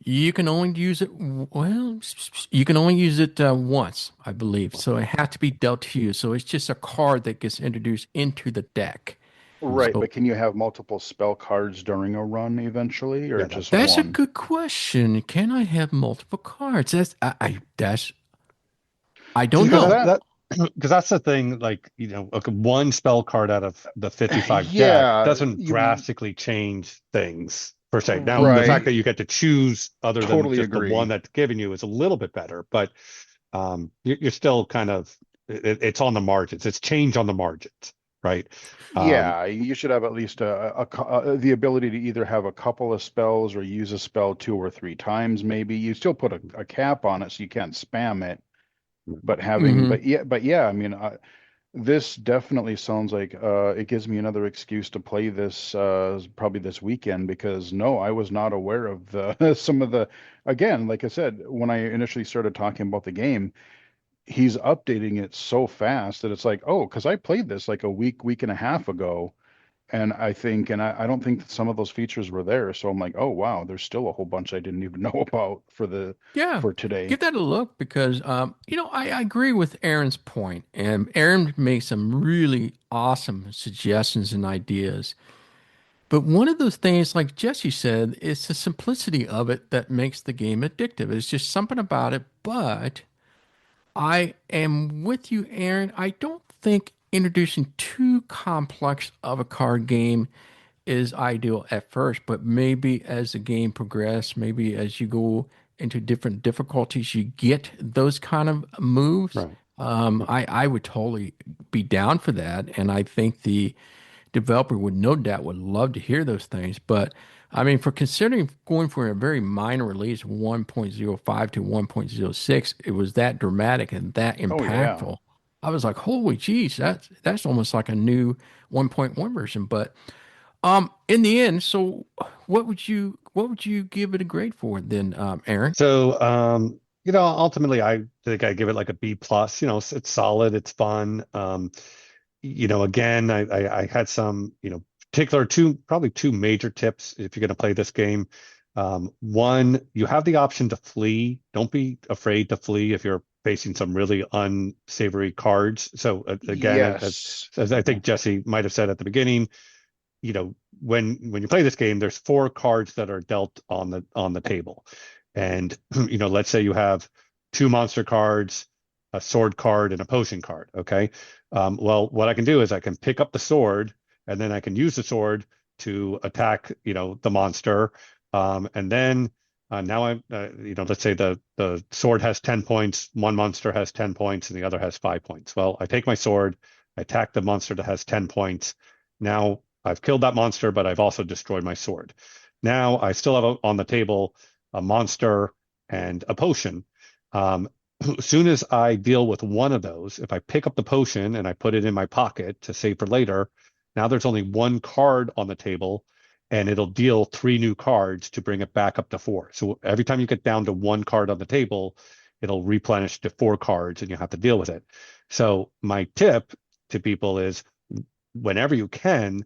You can only use it, well, you can only use it once, I believe. So it has to be dealt to you. So it's just a card that gets introduced into the deck. Right, So but can you have multiple spell cards during a run eventually, or Yeah, just that's a one? good question. Can I have multiple cards? I don't Because know. that, because that's the thing. Like like one spell card out of the 55 deck yeah, doesn't you drastically change things per se. Now, the fact Mhm. right. that you get to choose other than Totally just the one agree. that's given you is a little bit better, but you're still kind of it's on the margins. It's change on the margins, right? Yeah, you should have at least the ability to either have a couple of spells or use a spell 2 or 3 times, maybe. You still put a cap on it so you can't spam it, but Hmm. but yeah, I mean, this definitely sounds like it gives me another excuse to play this probably this weekend because no, I was not aware of the some of the again, like I said, when I initially started talking about the game, he's updating it so fast that it's like, oh, because I played this like a week and a half ago, and I don't think that some of those features were there. So I'm like, oh wow, there's still a whole bunch I didn't even know about Yeah, for today. give that a look because I agree with Aaron's point, and Aaron makes some really awesome suggestions and ideas. But one of those things, like Jesse said, it's the simplicity of it that makes the game addictive. It's just something about it. But I am with you, Aaron. I don't think introducing too complex of a card game is ideal at first, but maybe as the game progresses, maybe as you go into different difficulties, you get those kind of moves. Right. I would totally be down for that, and I think the developer would no doubt would love to hear those things. But I mean, for considering going for a very minor release, 1.05 to 1.06, it was that dramatic and that Oh yeah. impactful. I was like, holy geez, that's almost like a new 1.1 version. But in the end, so what would you give it a grade for then, Aaron? So, ultimately, I think I give it like a B plus. It's solid, it's fun. Again, I had some, particular probably two major tips if you're going to play this game. One, you have the option to flee. Don't be afraid to flee if you're facing some really unsavory cards. So again, Yes. as I think Jesse might have said at the beginning, when you play this game, there's four cards that are dealt on the table, and let's say you have two monster cards, a sword card, and a potion card. Okay, well, what I can do is I can pick up the sword, and then I can use the sword to attack, the monster, and then now I'm, let's say the sword has 10 points, one monster has 10 points, and the other has 5 points. Well, I take my sword, I attack the monster that has 10 points. Now I've killed that monster, but I've also destroyed my sword. Now I still have on the table a monster and a potion. Um, as soon as I deal with one of those, if I pick up the potion and I put it in my pocket to save for later, now there's only one card on the table, and it'll deal three new cards to bring it back up to four. So every time you get down to one card on the table, it'll replenish to four cards, and you have to deal with it. So my tip to people is whenever you can,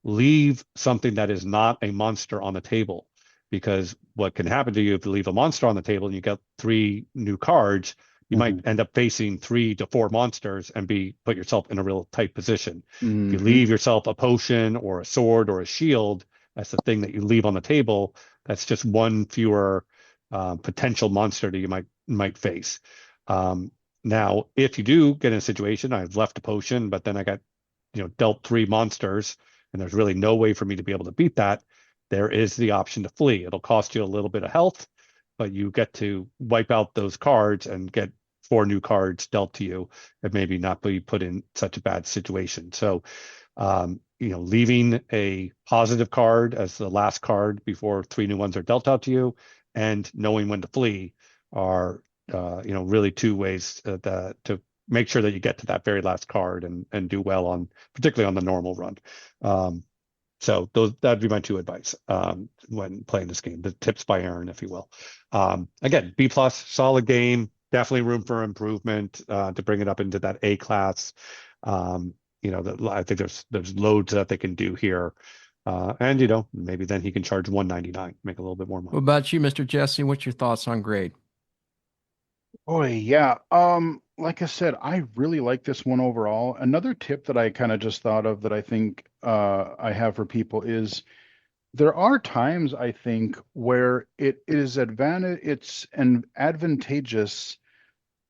leave something that is not a monster on the table. Because what can happen to you if you leave a monster on the table and you get three new cards, you might Hmm. end up facing 3 to 4 monsters and put yourself in a real tight position. If you Hmm. leave yourself a potion or a sword or a shield, that's the thing that you leave on the table. That's just one fewer potential monster that you might face. Um, Now, if you do get in a situation, I've left a potion, but then I got dealt three monsters, and there's really no way for me to be able to beat that, there is the option to flee. It'll cost you a little bit of health, but you get to wipe out those cards and get four new cards dealt to you and maybe not be put in such a bad situation. So, leaving a positive card as the last card before three new ones are dealt out to you and knowing when to flee are, really two ways to make sure that you get to that very last card and do well particularly on the normal run. So that'd be my two advice when playing this game. The tips by Aaron, if you will. Again, B plus, solid game. Definitely room for improvement to bring it up into that A class. I think there's loads that they can do here, and maybe then he can charge 199, make a little bit more What money. about you, Mr. Jesse? What's your thoughts on grade? Boy, yeah. Like I said, I really like this one overall. Another tip that I kind of just thought of that I think I have for people is there are times I think where it's an advantageous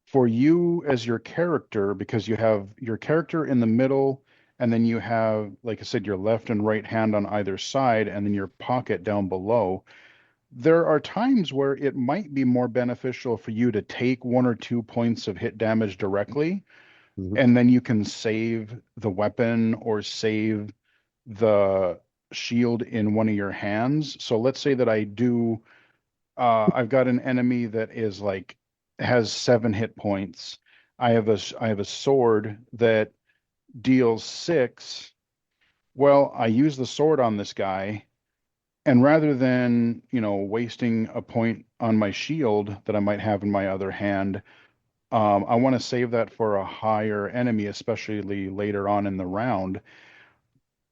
for you as your character because you have your character in the middle and then you have, like I said, your left and right hand on either side and then your pocket down below. There are times where it might be more beneficial for you to take 1 or 2 points of hit damage directly Mhm. and then you can save the weapon or save the shield in one of your hands. So let's say that I've got an enemy that is like has 7 hit points. I have a sword that deals 6. Well, I use the sword on this guy, and rather than, wasting a point on my shield that I might have in my other hand, I want to save that for a higher enemy, especially later on in the round.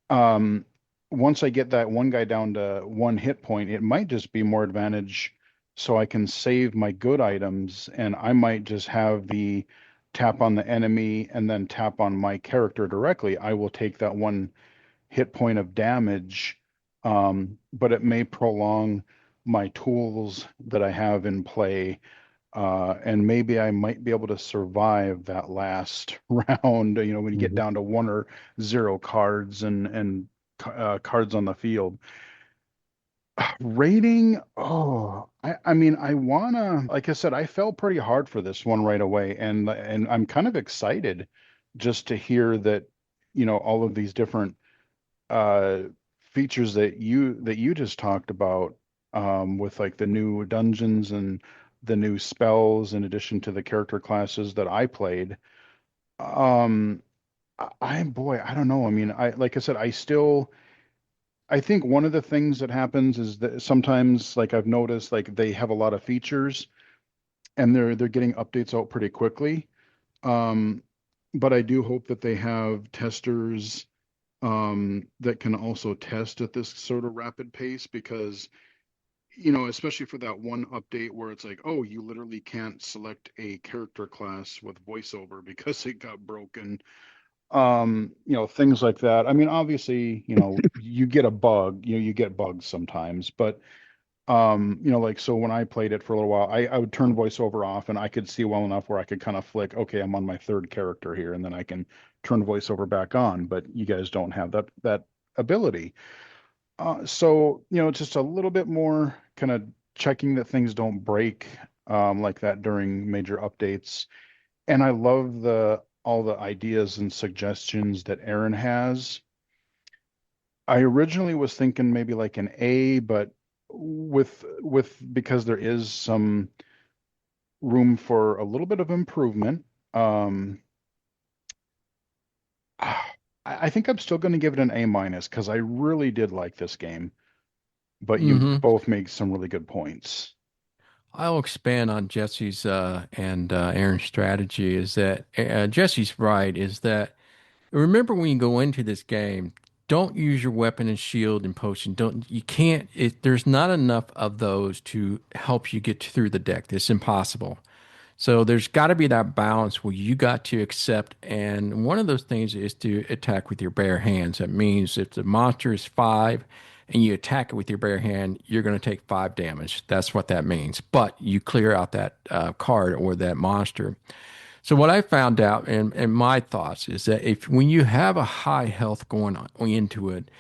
Um, Once I get that one guy down to 1 hit point, it might just be more advantage so I can save my good items, and I might just have the tap on the enemy and then tap on my character directly. I will take that 1 hit point of damage, but it may prolong my tools that I have in play, and maybe I might be able to survive that last round, when you get Mhm. down to 1 or 0 cards and cards on the field. Rating, oh, I mean, I wanna, like I said, I fell pretty hard for this one right away, and I'm kind of excited just to hear that, all of these different uh features that you just talked about, with like the new dungeons and the new spells in addition to the character classes that I played. um boy, I don't know. I mean, I like I said, I think one of the things that happens is that sometimes, like I've noticed, like they have a lot of features and they're getting updates out pretty quickly. um but I do hope that they have testers that can also test at this sort of rapid pace, because, especially for that one update where it's like, oh, you literally can't select a character class with voiceover because it got broken. Things like that. I mean, obviously, you get a bug, you get bugs sometimes, but like, so when I played it for a little while, I would turn voiceover off and I could see well enough where I could kind of flick, okay, I'm on my third character here, and then I can turn voiceover back on, but you guys don't have that ability. So, just a little bit more kind of checking that things don't break like that during major updates. And I love the all the ideas and suggestions that Aaron has. I originally was thinking maybe like an A, but with because there is some room for a little bit of improvement. I think I'm still going to give it an A minus because I really did like this game, but you Hmm. both make some really good points. I'll expand on Jesse's and Aaron's strategy. Is that Jesse's right? Is that remember when you go into this game, don't use your weapon and shield and potion. Don't you can't. There's not enough of those to help you get through the deck. It's impossible. So there's got to be that balance where you got to accept, and one of those things is to attack with your bare hands. That means if the monster is 5 and you attack it with your bare hand, you're going to take 5 damage. That's what that means. But you clear out that card or that monster. So what I found out and my thoughts is that if when you have a high health going on into it,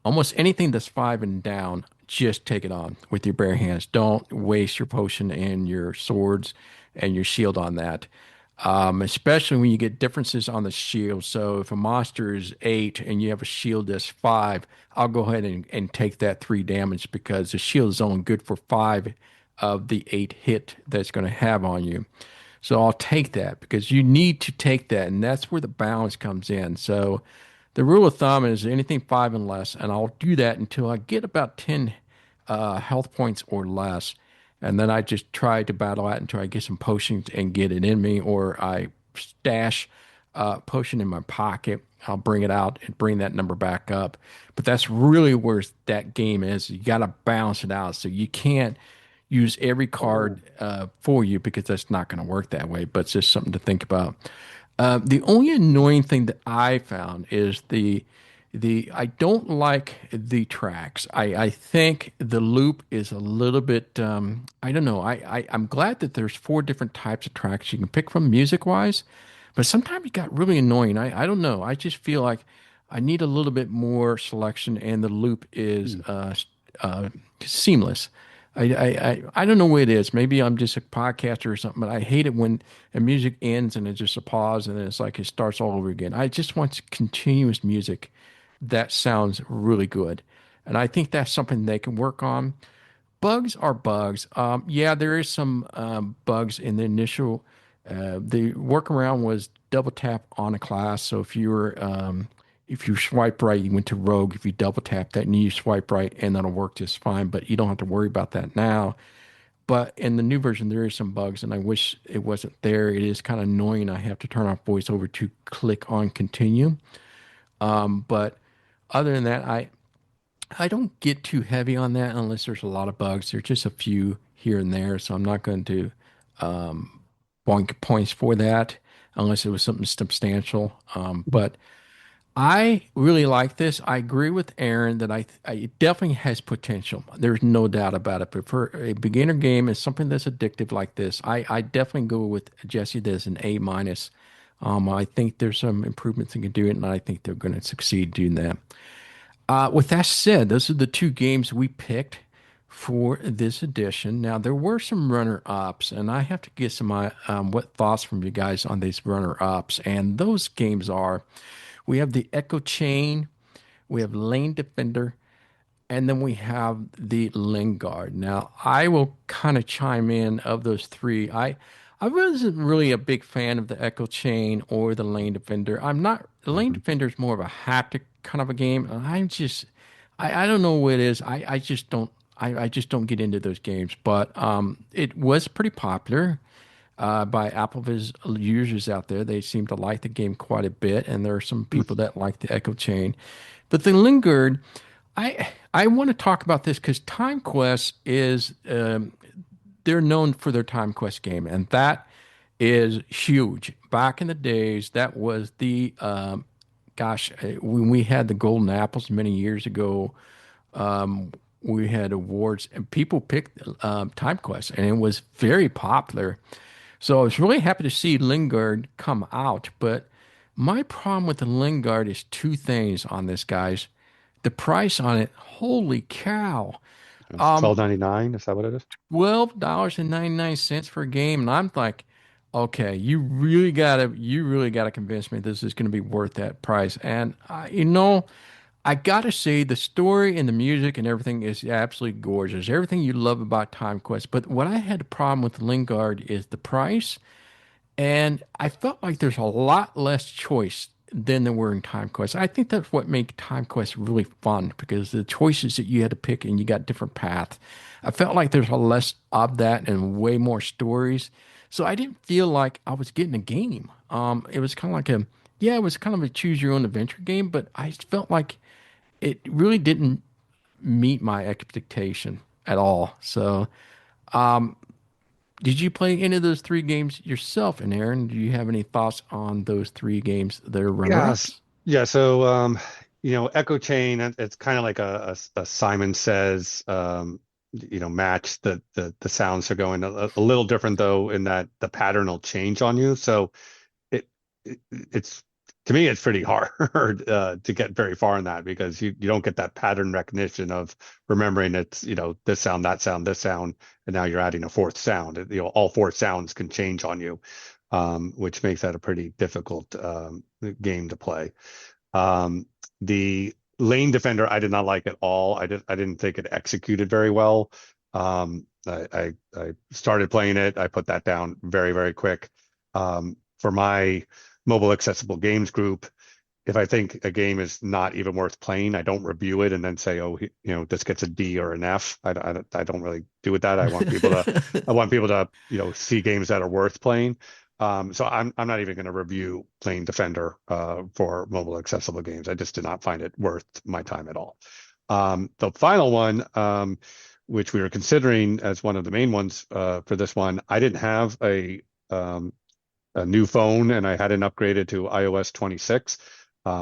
almost anything that's 5 and down, just take it on with your bare hands. Don't waste your potion and your swords and your shield on that. Especially when you get differences on the shield. So if a monster is 8 and you have a shield that's 5, I'll go ahead and take that 3 damage because the shield is only good for 5 of the 8 hit that's going to have on you. So I'll take that because you need to take that, and that's where the balance comes in. So the rule of thumb is anything 5 and less, and I'll do that until I get about 10 health points or less. And then I just try to battle out until I get some potions and get it in me, or I stash potion in my pocket. I'll bring it out and bring that number back up. But that's really where that game is. You got to balance it out. So you can't use every Oh, card for you because that's not going to work that way. But it's just something to think about. The only annoying thing that I found is the I don't like the tracks. I think the loop is a little bit I don't know. I'm glad that there's 4 different types of tracks you can pick from music wise, but sometimes it got really annoying. I don't know. I just feel like I need a little bit more selection, and the loop is hmm. uh, seamless. I don't know what it is. Maybe I'm just a podcaster or something, but I hate it when a music ends and it's just a pause and then it's like it starts all over again. I just want continuous music that sounds really good. And I think that's something they can work on. Bugs are bugs. Yeah, there is some bugs in the initial. The workaround was double tap on a class. So if you swipe right, you went to rogue. If you double tap that and you swipe right, and that'll work just fine. But you don't have to worry about that now. But in the new version, there is some bugs, and I wish it wasn't there. It is kind of annoying. I have to turn off voiceover to click on continue. But other than that, I don't get too heavy on that unless there's a lot of bugs. There's just a few here and there, so I'm not going to boink points for that unless it was something substantial. But I really like this. I agree with Aaron that it definitely has potential. There's no doubt about it. But for a beginner game and something that's addictive like this, I definitely go with Jesse. There's an A minus. I think there's some improvements that can do it, and I think they're going to succeed doing that. With that said, those are the two games we picked for this edition. Now, there were some runner-ups, and I have to get some what thoughts from you guys on these runner-ups. And those games are, we have the Echo Chain, we have Lane Defender, and then we have the Lingard. Now, I will kind of chime in of those three. I wasn't really a big fan of the Echo Chain or the Lane Defender. I'm not. The Lane Mhm. Defender is more of a haptic kind of a game. I don't know what it is. I just don't get into those games. But it was pretty popular by AppleVis users out there. They seem to like the game quite a bit, and there are some people that like the Echo Chain. But the Lingard, I want to talk about this because Time Quest is they're known for their Time Quest game, and that is huge. Back in the days, that was the when we had the Golden Apples many years ago. We had awards, and people picked Time Quest, and it was very popular. So I was really happy to see Lingard come out, but my problem with the Lingard is two things on this, guys. The price on it, holy cow. It's Um, $12.99. Is that what it is? $12.99 for a game, and I'm like, okay, you really gotta convince me this is gonna be worth that price. And I gotta say the story and the music and everything is absolutely gorgeous. Everything you love about Time Quest. But what I had a problem with Lingard is the price, and I felt like there's a lot less choice than there were in Time Quest. I think that's what made Time Quest really fun because the choices that you had to pick and you got different paths. I felt like there's a less of that and way more stories. So I didn't feel like I was getting a game. It was kind of like it was kind of a choose your own adventure game, but I felt like it really didn't meet my expectation at all. So, did you play any of those three games yourself? And Aaron, do you have any thoughts on those three games that are Yes. runner-ups? Yeah. So, Echo Chain, it's kind of like a Simon Says, match. The sounds are going a little different though, in that the pattern will change on you. So it's to me, it's pretty hard to get very far in that because you don't get that pattern recognition of remembering it's, this sound, that sound, this sound, and now you're adding a fourth sound. All four sounds can change on you, which makes that a pretty difficult game to play. The Lane Defender, I did not like at all. I didn't think it executed very well. I started playing it. I put that down very, very quick. For my mobile accessible games group, if I think a game is not even worth playing, I don't review it and then say, oh, this gets a D or an F. I don't really do with that. I want people to see games that are worth playing. So I'm not even going to review Plane Defender for mobile accessible games. I just did not find it worth my time at all. The final one, which we were considering as one of the main ones for this one, I didn't have a new phone, and I hadn't upgraded to iOS 26,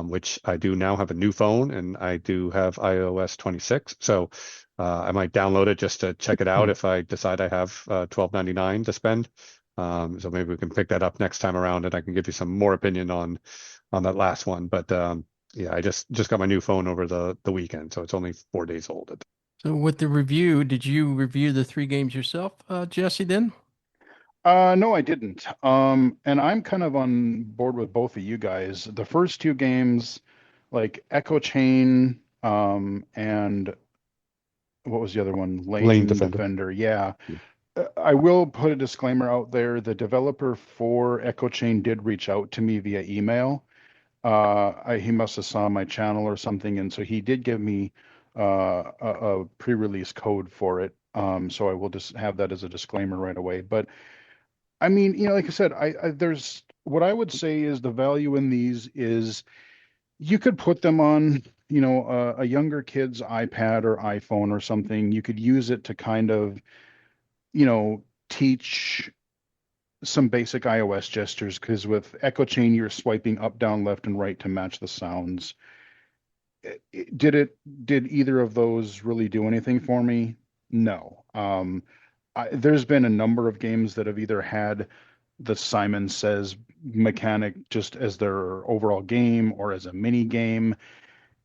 which I do now have a new phone, and I do have iOS 26. So I might download it just to check it out if I decide I have $12.99 to spend. So maybe we can pick that up next time around, and I can give you some more opinion on that last one. But yeah, I just got my new phone over the weekend, so it's only 4 days old. So with the review, did you review the three games yourself, Jesse, then? No, I didn't. And I'm kind of on board with both of you guys. The first two games, like Echo Chain, and what was the other one? Lane Lane Defender. Defender. Yeah. I will put a disclaimer out there. The developer for Echo Chain did reach out to me via email. He must have saw my channel or something, and so he did give me a pre-release code for it. So I will just have that as a disclaimer right away. But I mean, like I said, there's what I would say is the value in these is you could put them on, a younger kid's iPad or iPhone or something. You could use it to kind of, teach some basic iOS gestures because with Echo Chain, you're swiping up, down, left, and right to match the sounds. Did either of those really do anything for me? No. There's been a number of games that have either had the Simon Says mechanic just as their overall game or as a mini game,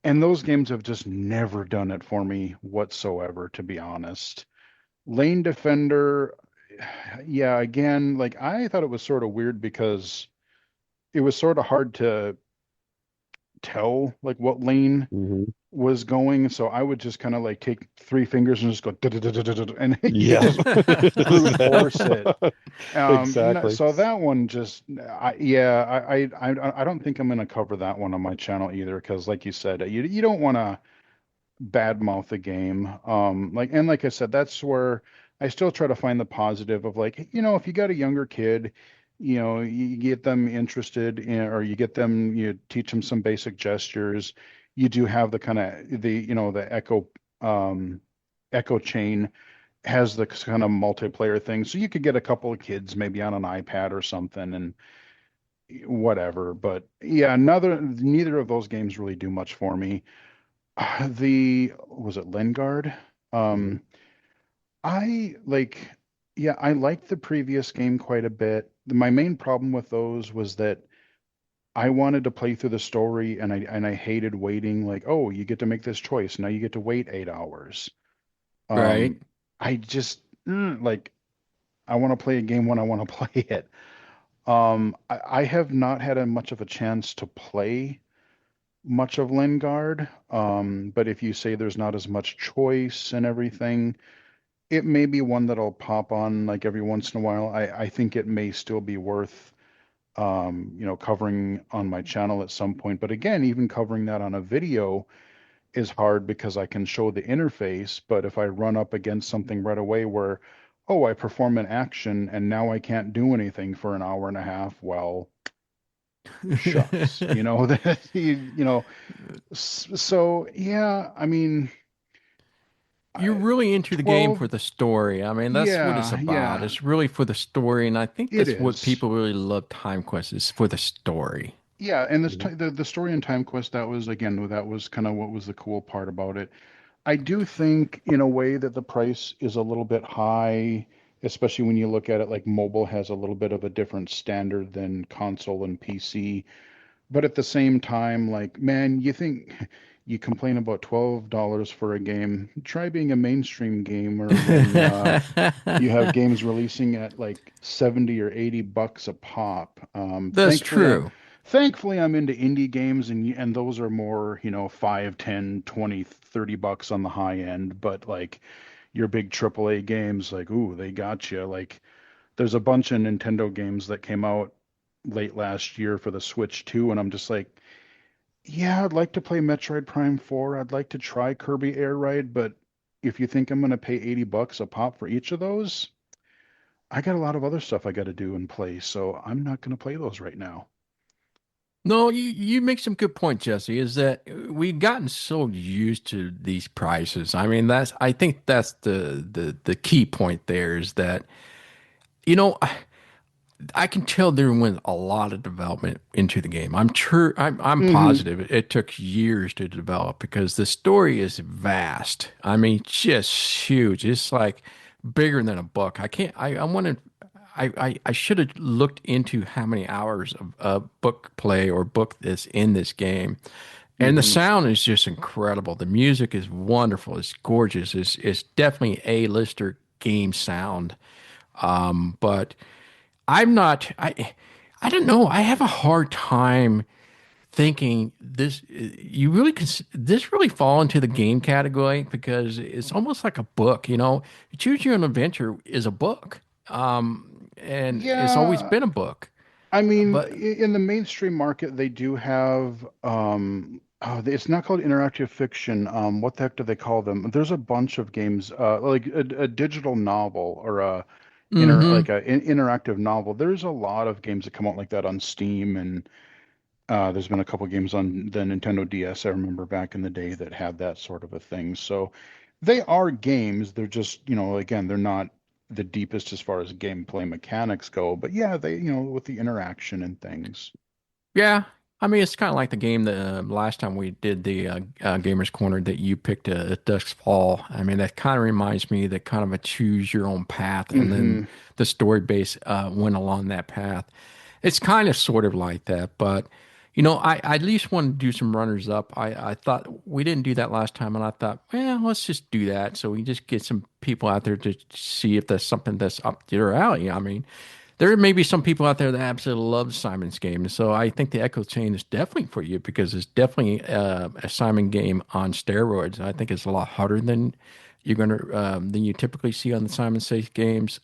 and those games have just never done it for me whatsoever, to be honest. Lane Defender, yeah, again, like I thought it was sort of weird because it was sort of hard to tell like what lane Hmm. was going. So I would just kind of like take three fingers and just go and you could Yeah. just brute force it. Exactly. So that one just, yeah, I don't think I'm gonna cover that one on my channel either because, like you said, you don't want to badmouth a game. Like I said, that's where I still try to find the positive of like, if you got a younger kid, you get them interested in, or you get them, you teach them some basic gestures. You do have the kind of the Echo Chain has the kind of multiplayer thing, so you could get a couple of kids maybe on an iPad or something and whatever. But yeah, neither of those games really do much for me. The was it Lingard? Mhm. Um, I like, yeah, I liked the previous game quite a bit. My main problem with those was that I wanted to play through the story, and I hated waiting. Like, oh, you get to make this choice. Now you get to wait 8 hours. Right. Um, I just like I want to play a game when I want to play it. I have not had much of a chance to play much of Lingard. But if you say there's not as much choice and everything, it may be one that I'll pop on like every once in a while. I think it may still be worth covering on my channel at some point. But again, even covering that on a video is hard because I can show the interface, but if I run up against something right away where, oh, I perform an action and now I can't do anything for an hour and a half, well, shucks, that so yeah, I mean, You're I, really into the game 12, for the story. I mean, that's what it's yeah, about. yeah, It's really for the story, and I think it that's what is. people really love Time Quest is for the story. Yeah, and Mhm. the story in Time Quest, that was kind of what was the cool part about it. I do think in a way that the price is a little bit high, especially when you look at it like mobile has a little bit of a different standard than console and PC. But at the same time, like, man, you think you complain about $12 for a game. Try being a mainstream gamer when you have games releasing at like 70 or 80 bucks a pop. That's true. Thankfully I'm into indie games and those are more, 5, 10, 20, 30 bucks on the high end, but like your big AAA games like ooh, they got you. Like there's a bunch of Nintendo games that came out late last year for the Switch too, and I'm just like, yeah, I'd like to play Metroid Prime 4. I'd like to try Kirby Air Ride, but if you think I'm going to pay 80 bucks a pop for each of those, I got a lot of other stuff I got to do and play, so I'm not going to play those right now. No, you make some good point, Jesse, is that we've gotten so used to these prices. I mean, I think that's the key point there is that, you know, I can tell there went a lot of development into the game. I'm Hmm. positive it took years to develop because the story is vast. I mean, just huge. It's like bigger than a book. I can't. I wanted. I should have looked into how many hours of book play or book this in this game. And the Hmm. sound is just incredible. The music is wonderful. It's gorgeous. It's definitely A-lister game sound. But I'm not. I don't know. I have a hard time thinking this. You really this really fall into the game category because it's almost like a book. Choose Your Own Adventure is a book, and it's always Yeah, been a book. I mean, But in the mainstream market, they do have it's not called interactive fiction. What the heck do they call them? There's a bunch of games, like a digital novel or a hmm interactive novel. There's a lot of games that come out like that on Steam, and there's been a couple games on the Nintendo DS I remember back in the day that had that sort of a thing. So they are games. They're just, again, they're not the deepest as far as gameplay mechanics go, but yeah, they, with the interaction and things. Yeah, I mean it's kind of like the game that last time we did the Gamers Corner that you picked at Dusk's Fall. I mean that kind of reminds me that kind of a choose your own path, and then Hmm. the story base went along that path. It's kind of sort of like that, but I at least want to do some runners up. I thought we didn't do that last time, and I thought, well, let's just do that. So we just get some people out there to see if there's something that's up their alley. I mean, there may be some people out there that absolutely love Simon's game. So I think the Echo Chain is definitely for you because it's definitely a Simon game on steroids. I think it's a lot harder than you typically see on the Simon Says games.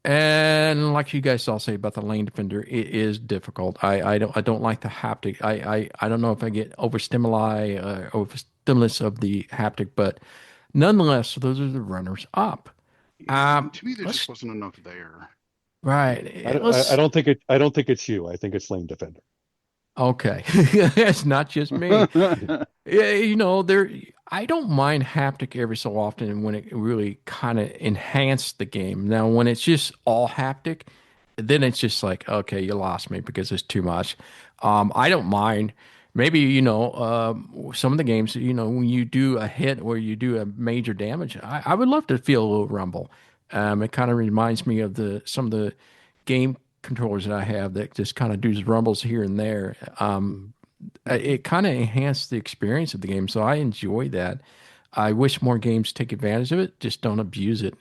And like you guys all say about the lane defender, it is difficult. I don't like the haptic. I don't know if I get overstimulus of the haptic, but nonetheless, those are the runners up. And to me, there just Let's wasn't enough there. right. I Let's don't think I don't think it's you. I think it's Lane Defender. okay. It's not just me. Yeah, there I don't mind haptic every so often when it really kind of enhanced the game. Now, when it's just all haptic, then it's just like, okay, you lost me because it's too much. I don't mind. Maybe, some of the games, when you do a hit or you do a major damage, I would love to feel a little rumble. It kind of reminds me of the some of the game controllers that I have that just kind of do rumbles here and there. Mhm. It kind of enhanced the experience of the game, so I enjoy that. I wish more games take advantage of it, just don't abuse it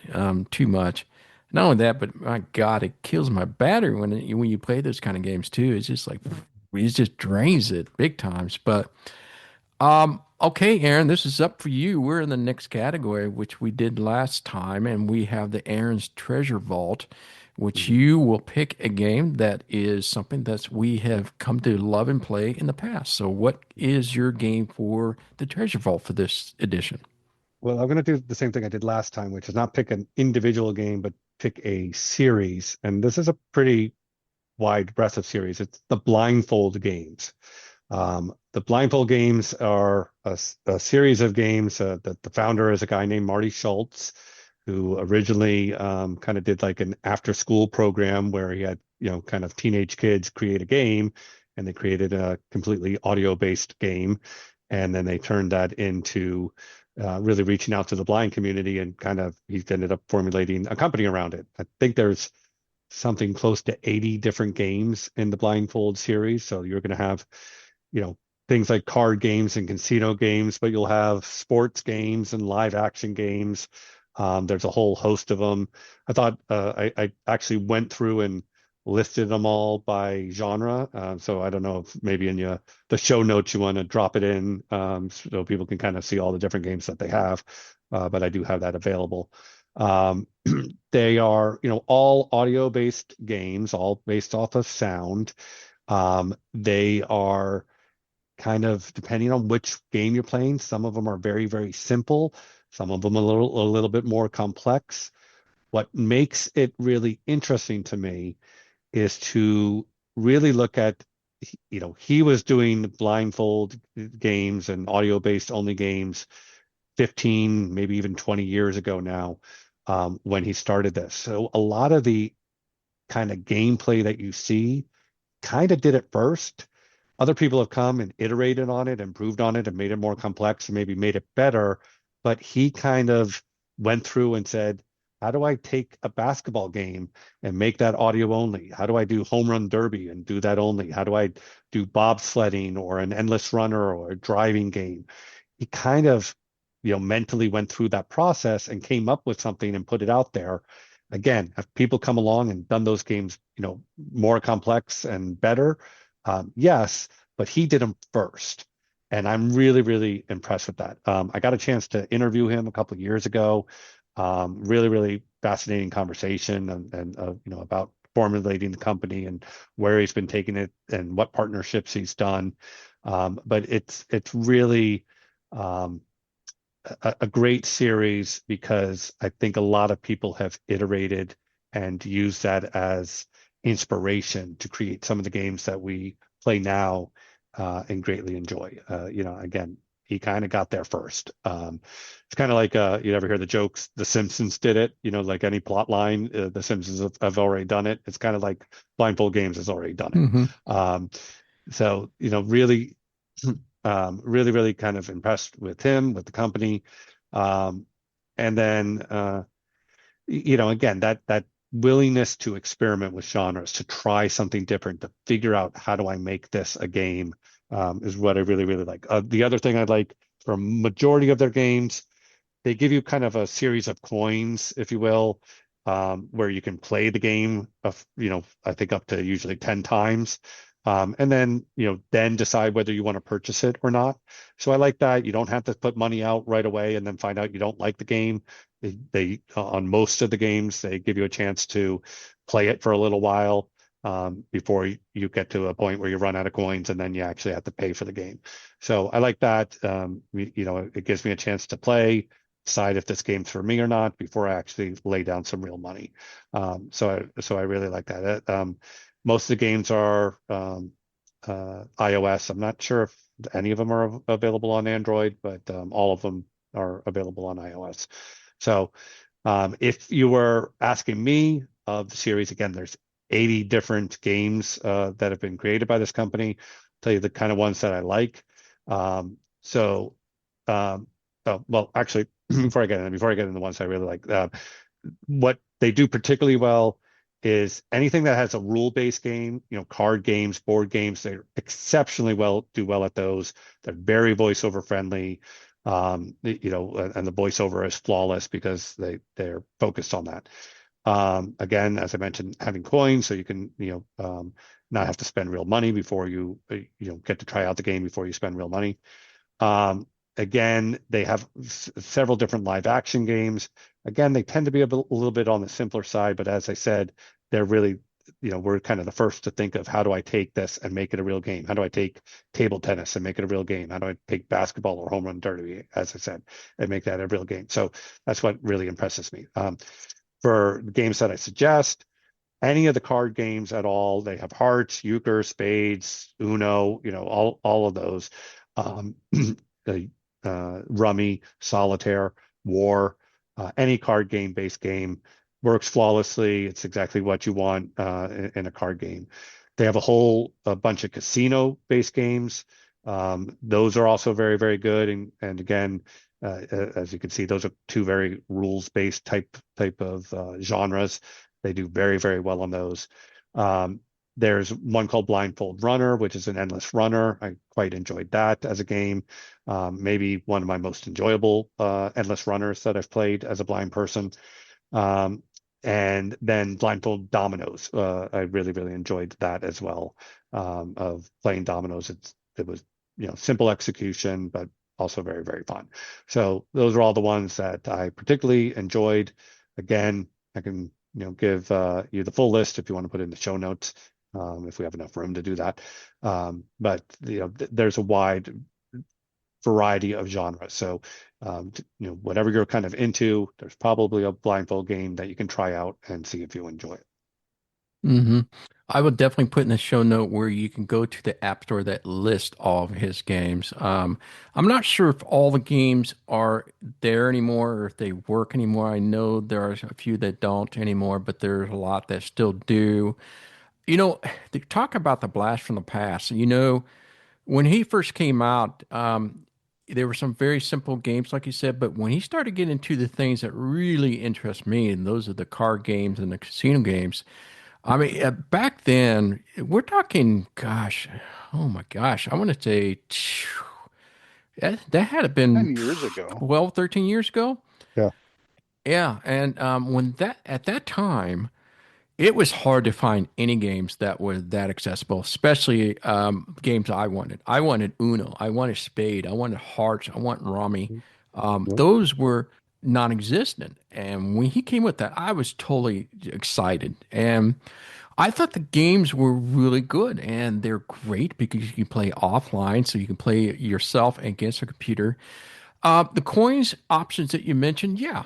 too much. Not only that, but my God, it kills my battery when you play those kind of games too. It's just like it just drains it big times. But okay, Aaron, this is up for you. We're in the next category, which we did last time, and we have the Aaron's Treasure Vault, which Mhm. you will pick a game that is something that we have come to love and play in the past. So, what is your game for the Treasure Vault for this edition? Well, I'm going to do the same thing I did last time, which is not pick an individual game, but pick a series. And this is a pretty wide breadth of series. It's the Blindfold Games. The Blindfold Games are a series of games that the founder is a guy named Marty Schultz, who originally kind of did like an after-school program where he had, kind of teenage kids create a game, and they created a completely audio-based game, and then they turned that into really reaching out to the blind community, and kind of he's ended up formulating a company around it. I think there's something close to 80 different games in the Blindfold series. So you're going to have, you know, things like card games and casino games, but you'll have sports games and live action games. There's a whole host of them. I thought I actually went through and listed them all by genre. So I don't know if maybe in the show notes you want to drop it in, so people can kind of see all the different games that they have. But I do have that available. Um, they are, all audio-based games, all based off of sound. They are kind of depending on which game you're playing. Some of them are very, very simple. Some of them a little bit more complex. What makes it really interesting to me is to really look at, he was doing blindfold games and audio-based only games 15, maybe even 20 years ago now, when he started this. So a lot of the kind of gameplay that you see kind of did it first. Other people have come and iterated on it, improved on it, and made it more complex and maybe made it better. But he kind of went through and said, How do I take a basketball game and make that audio only? How do I do home run derby and do that only? How do I do bobsledding or an endless runner or a driving game? He kind of, mentally went through that process and came up with something and put it out there. Again, have people come along and done those games, more complex and better? Yes, but he did them first. And I'm really, really impressed with that. I got a chance to interview him a couple of years ago. Really, really fascinating conversation and about formulating the company and where he's been taking it and what partnerships he's done. But it's really a great series because I think a lot of people have iterated and used that as inspiration to create some of the games that we play now and greatly enjoy. Again, he kind of got there first. It's kind of like you ever hear the jokes, The Simpsons did it, like any plot line, The Simpsons have already done it. It's kind of like Blindfold Games has already done it. Mm-hmm. So, really, really, really kind of impressed with him, with the company. And then, again, that willingness to experiment with genres, to try something different, to figure out how do I make this a game, is what I really, really like. The other thing I like for a majority of their games, they give you kind of a series of coins, if you will, where you can play the game of, I think up to usually 10 times. And then, then decide whether you want to purchase it or not. So I like that. You don't have to put money out right away and then find out you don't like the game. They on most of the games, they give you a chance to play it for a little while before you get to a point where you run out of coins and then you actually have to pay for the game. So I like that. It gives me a chance to play, decide if this game's for me or not before I actually lay down some real money. So I really like that. Most of the games are iOS. I'm not sure if any of them are available on Android, but all of them are available on iOS. So if you were asking me of the series, again, there's 80 different games that have been created by this company. I'll tell you the kind of ones that I like. Well, actually, before I get into the ones I really like, what they do particularly well is anything that has a rule-based game, card games, board games, they're exceptionally do well at those. They're very voiceover friendly, and the voiceover is flawless because they're focused on that. Again, as I mentioned, having coins so you can, not have to spend real money before you, get to try out the game before you spend real money. Again, they have several different live action games. Again, they tend to be a little bit on the simpler side, but as I said, they're really, we're kind of the first to think of how do I take this and make it a real game? How do I take table tennis and make it a real game? How do I take basketball or home run derby, as I said, and make that a real game? So that's what really impresses me. For games that I suggest, any of the card games at all, they have hearts, euchre, spades, Uno, all of those. Rummy, solitaire, war, any card game based game works flawlessly. It's exactly what you want in a card game. They have a bunch of casino based games. Those are also very, very good. And again, as you can see, those are two very rules based type of genres. They do very, very well on those. There's one called Blindfold Runner, which is an endless runner. I quite enjoyed that as a game. Maybe one of my most enjoyable endless runners that I've played as a blind person. And then Blindfold Dominoes. I really, really enjoyed that as well, of playing dominoes. It was, simple execution, but also very, very fun. So those are all the ones that I particularly enjoyed. Again, I can, give you the full list if you want to put it in the show notes. If we have enough room to do that. But there's a wide variety of genres. So, whatever you're kind of into, there's probably a Blindfold game that you can try out and see if you enjoy it. Mm-hmm. I would definitely put in the show note where you can go to the App Store that lists all of his games. I'm not sure if all the games are there anymore or if they work anymore. I know there are a few that don't anymore, but there's a lot that still do. They talk about the blast from the past. When he first came out, there were some very simple games, like you said, but when he started getting into the things that really interest me, and those are the card games and the casino games. I mean, back then, we're talking, gosh, oh my gosh, I want to say that had to been 10 years ago. 12, 13 years ago. Yeah. Yeah, and when that at that time, it was hard to find any games that were that accessible, especially games I wanted. I wanted Uno, I wanted Spade, I wanted Hearts, I want Rummy. Yep. Those were non-existent, and when he came with that, I was totally excited. And I thought the games were really good, and they're great because you can play offline, so you can play yourself against a computer. The coins options that you mentioned, yeah,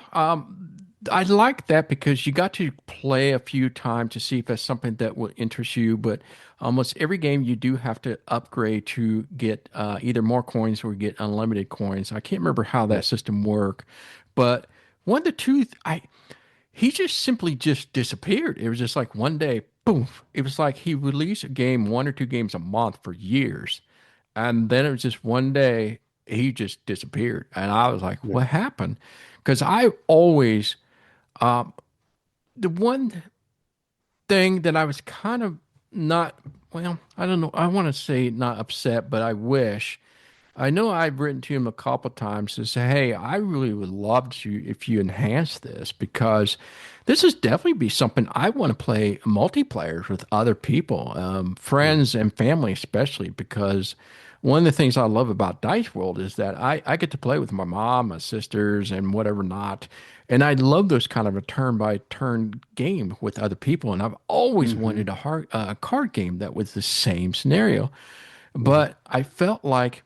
I like that because you got to play a few times to see if that's something that will interest you. But almost every game you do have to upgrade to get either more coins or get unlimited coins. I can't remember how that Right. system worked, but one of the two, I he just simply just disappeared. It was just like one day, boom. It was like he released a game, one or two games a month for years. And then it was just one day he just disappeared. And I was like, Yeah. what happened? Because I always, the one thing that I was kind of not, well, I don't know, I want to say not upset, but I wish. I know I've written to him a couple times to say, hey, I really would love to if you enhance this because this is definitely be something I want to play multiplayer with other people, Yeah. friends and family especially, because one of the things I love about Dice World is that I get to play with my mom, my sisters, and whatever not. And I love those kind of a turn by turn game with other people. And I've always Hmm. wanted a card game that was the same scenario. Mhm. But I felt like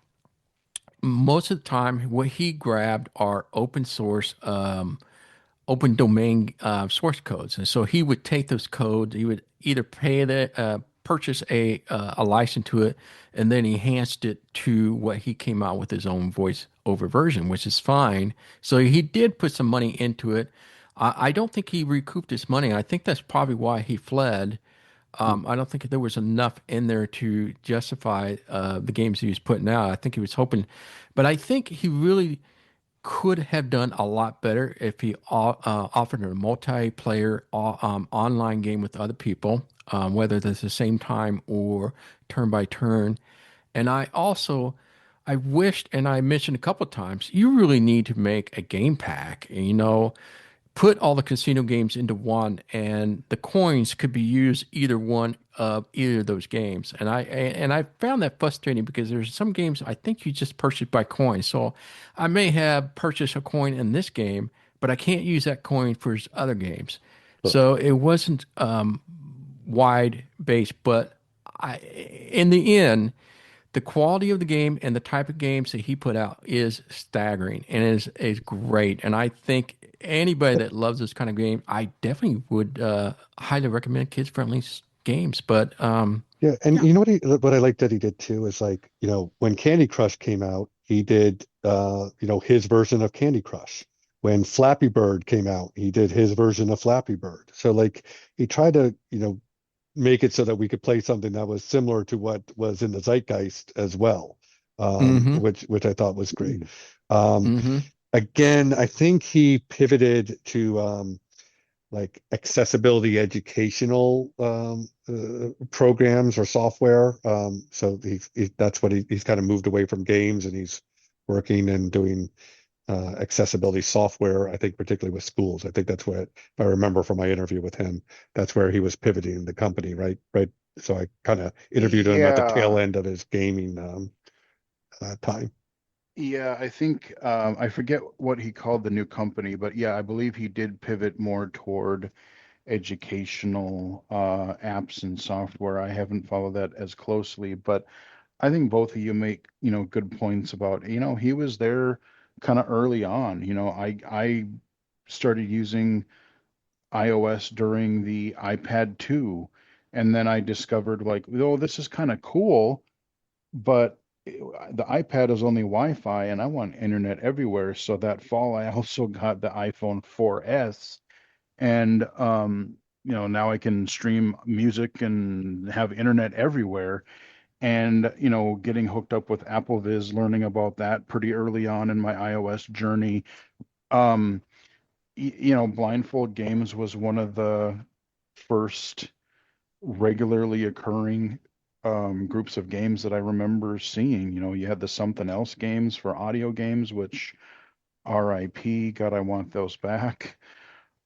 most of the time what he grabbed are open source open domain source codes, and so he would take those codes, he would either pay the purchase a license to it, and then he enhanced it to what he came out with his own voice over version, which is fine. So he did put some money into it. I don't think he recouped his money. I think that's probably why he fled. I don't think there was enough in there to justify the games he was putting out. I think he was hoping, but I think he really could have done a lot better if he offered a multiplayer online game with other people, whether that's the same time or turn by turn. And I wished, and I mentioned a couple of times, you really need to make a game pack. And, put all the casino games into one, and the coins could be used either one of either of those games. And I found that frustrating because there's some games I think you just purchase by coin. So I may have purchased a coin in this game, but I can't use that coin for his other games. Sure. So it wasn't wide based, but in the end, the quality of the game and the type of games that he put out is staggering and is great. And I think anybody that loves this kind of game, I definitely would highly recommend kids friendly games. But Yeah, and yeah. you know what I like that he did too is like, when Candy Crush came out, he did his version of Candy Crush. When Flappy Bird came out, he did his version of Flappy Bird. So like he tried to, make it so that we could play something that was similar to what was in the zeitgeist as well, Mm-hmm. which I thought was great. Um, Mm-hmm. Again, I think he pivoted to like accessibility educational programs or software. So that's what he's kind of moved away from games and he's working and doing accessibility software, I think particularly with schools. I think that's what, if I remember from my interview with him, that's where he was pivoting the company, right? Right. So I kind of interviewed him at the tail Yeah. end of his gaming time. Yeah, I think I forget what he called the new company, but yeah, I believe he did pivot more toward educational apps and software. I haven't followed that as closely, but I think both of you make, good points about, he was there kind of early on. I started using iOS during the iPad 2, and then I discovered like, oh, this is kind of cool, but the iPad is only Wi-Fi and I want internet everywhere. So that fall I also got the iPhone 4S, and now I can stream music and have internet everywhere. And, getting hooked up with AppleVis, learning about that pretty early on in my iOS journey. Um, Blindfold Games was one of the first regularly occurring groups of games that I remember seeing. You had the Something Else games for audio games, which RIP, God, I want those back.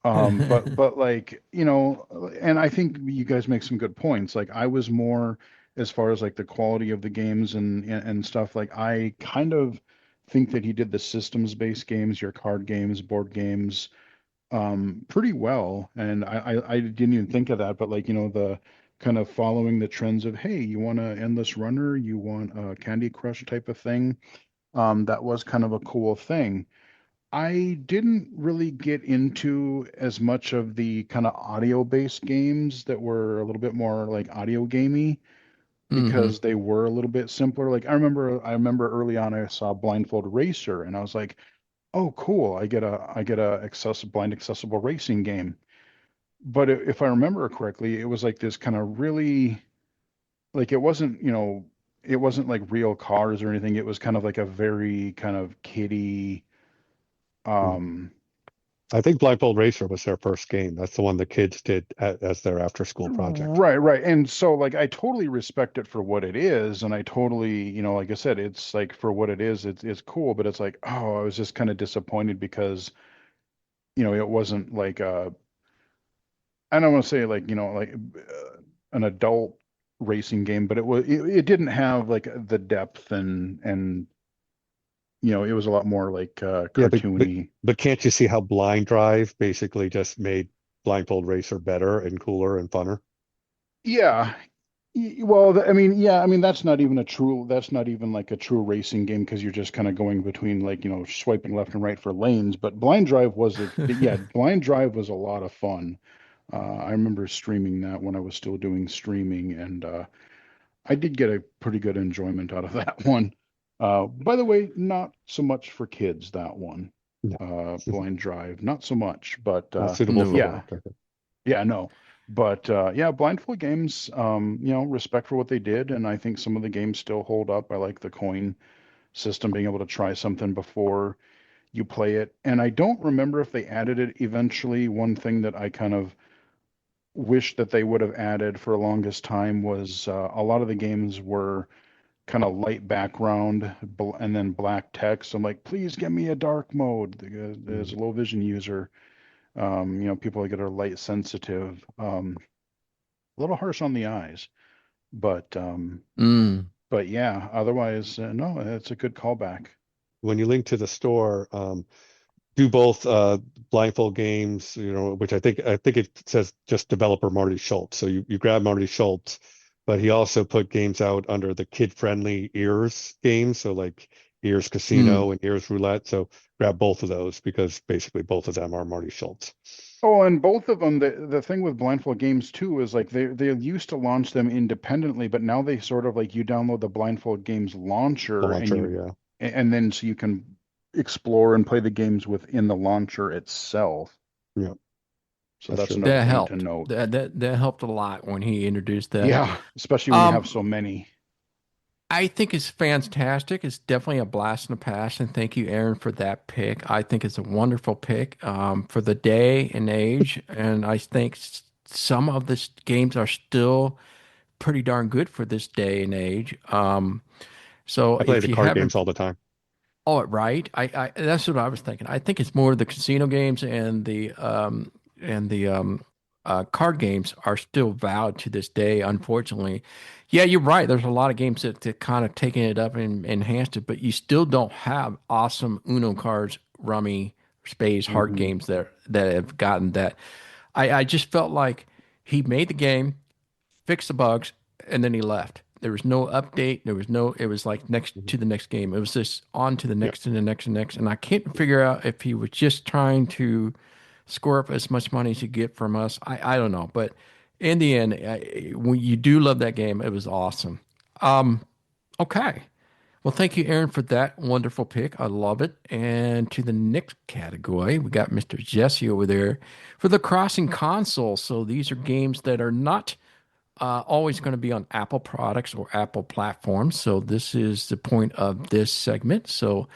But like, and I think you guys make some good points. Like I was more as far as like the quality of the games and stuff, like I kind of think that he did the systems-based games, your card games, board games, pretty well. And I didn't even think of that, but like, the kind of following the trends of, hey, you want a endless runner, you want a Candy Crush type of thing. That was kind of a cool thing. I didn't really get into as much of the kind of audio-based games that were a little bit more like audio gamey Hmm. because they were a little bit simpler. Like I remember early on I saw Blindfold Racer and I was like, "Oh, cool. I get a blind accessible racing game." But if I remember correctly, it was like this kind of really like it wasn't like real cars or anything. It was kind of like a very kind of kiddie Mm. um I think Blindfold Racer was their first game. That's the one the kids did as their after school project. Right, right. And so like I totally respect it for what it is, and I totally, like I said, it's like for what it is, it's cool, but it's like, oh, I was just kind of disappointed because, it wasn't like I don't want to say like, like an adult racing game, but it didn't have like the depth and it was a lot more like Yeah, but but cartoony. but can't you see how Blind Drive basically just made Blindfold Racer better and cooler and funner? Yeah. Well, I mean, yeah, I mean that's not even like a true racing game because you're just kind of going between like, swiping left and right for lanes. But Blind Drive was a lot of fun. I remember streaming that when I was still doing streaming, and I did get a pretty good enjoyment out of that one. By the way, not so much for kids, that one. No, Blind Drive, not so much, but not suitable for No. yeah. work, I think. Yeah, no. But yeah, Blindfold Games, respect for what they did, and I think some of the games still hold up. I like the coin system, being able to try something before you play it. And I don't remember if they added it eventually. One thing that I kind of wish that they would have added for the longest time was a lot of the games were kind of light background and then black text. I'm like, please give me a dark mode. As Mm. a low vision user, people that are light sensitive. A little harsh on the eyes, but um, Mm. but yeah. Otherwise, no, it's a good callback. When you link to the store, do both Blindfold Games, which I think it says just developer Marty Schultz. So you grab Marty Schultz, but he also put games out under the kid-friendly Ears games, so like Ears Mm. Casino and Ears Roulette. So grab both of those because basically both of them are Marty Schultz Oh, and both of them, the thing with Blindfold Games too is like they used to launch them independently, but now they sort of like you download the Blindfold Games launcher and launcher. Yeah, and then so you can explore and play the games within the launcher itself. yeah, So that's that's true. another That thing to helped. note. That helped a lot when he introduced that. Yeah, especially when you have Um, so many. I think it's fantastic. It's definitely a blast in the past, and thank you, Aaron, for that pick. I think it's a wonderful pick for the day and age, and I think some of the games are still pretty darn good for this day and age. So I play if the you card games haven't, all the time. oh, right, I that's what I was thinking. I think it's more the casino games and the card games are still valid to this day, unfortunately. Yeah, you're right. There's a lot of games that kind of taken it up and enhanced it, but you still don't have awesome Uno cards, rummy, spades, hard Hmm. games that have gotten that. I just felt like he made the game, fixed the bugs, and then he left. There was no update. There was no, it was like next Mhm. to the next game. It was just on to the Yeah, next and the next and next. And I can't figure out if he was just trying to score up as much money as he get from us. I don't know. But in the end, when you do love that game, it was awesome. Um, okay. Well, thank you, Aaron, for that wonderful pick. I love it. And to the next category, we got Mr. Jesse over there for the Crossing console. So these are games that are not always going to be on Apple products or Apple platforms. So this is the point of this segment. So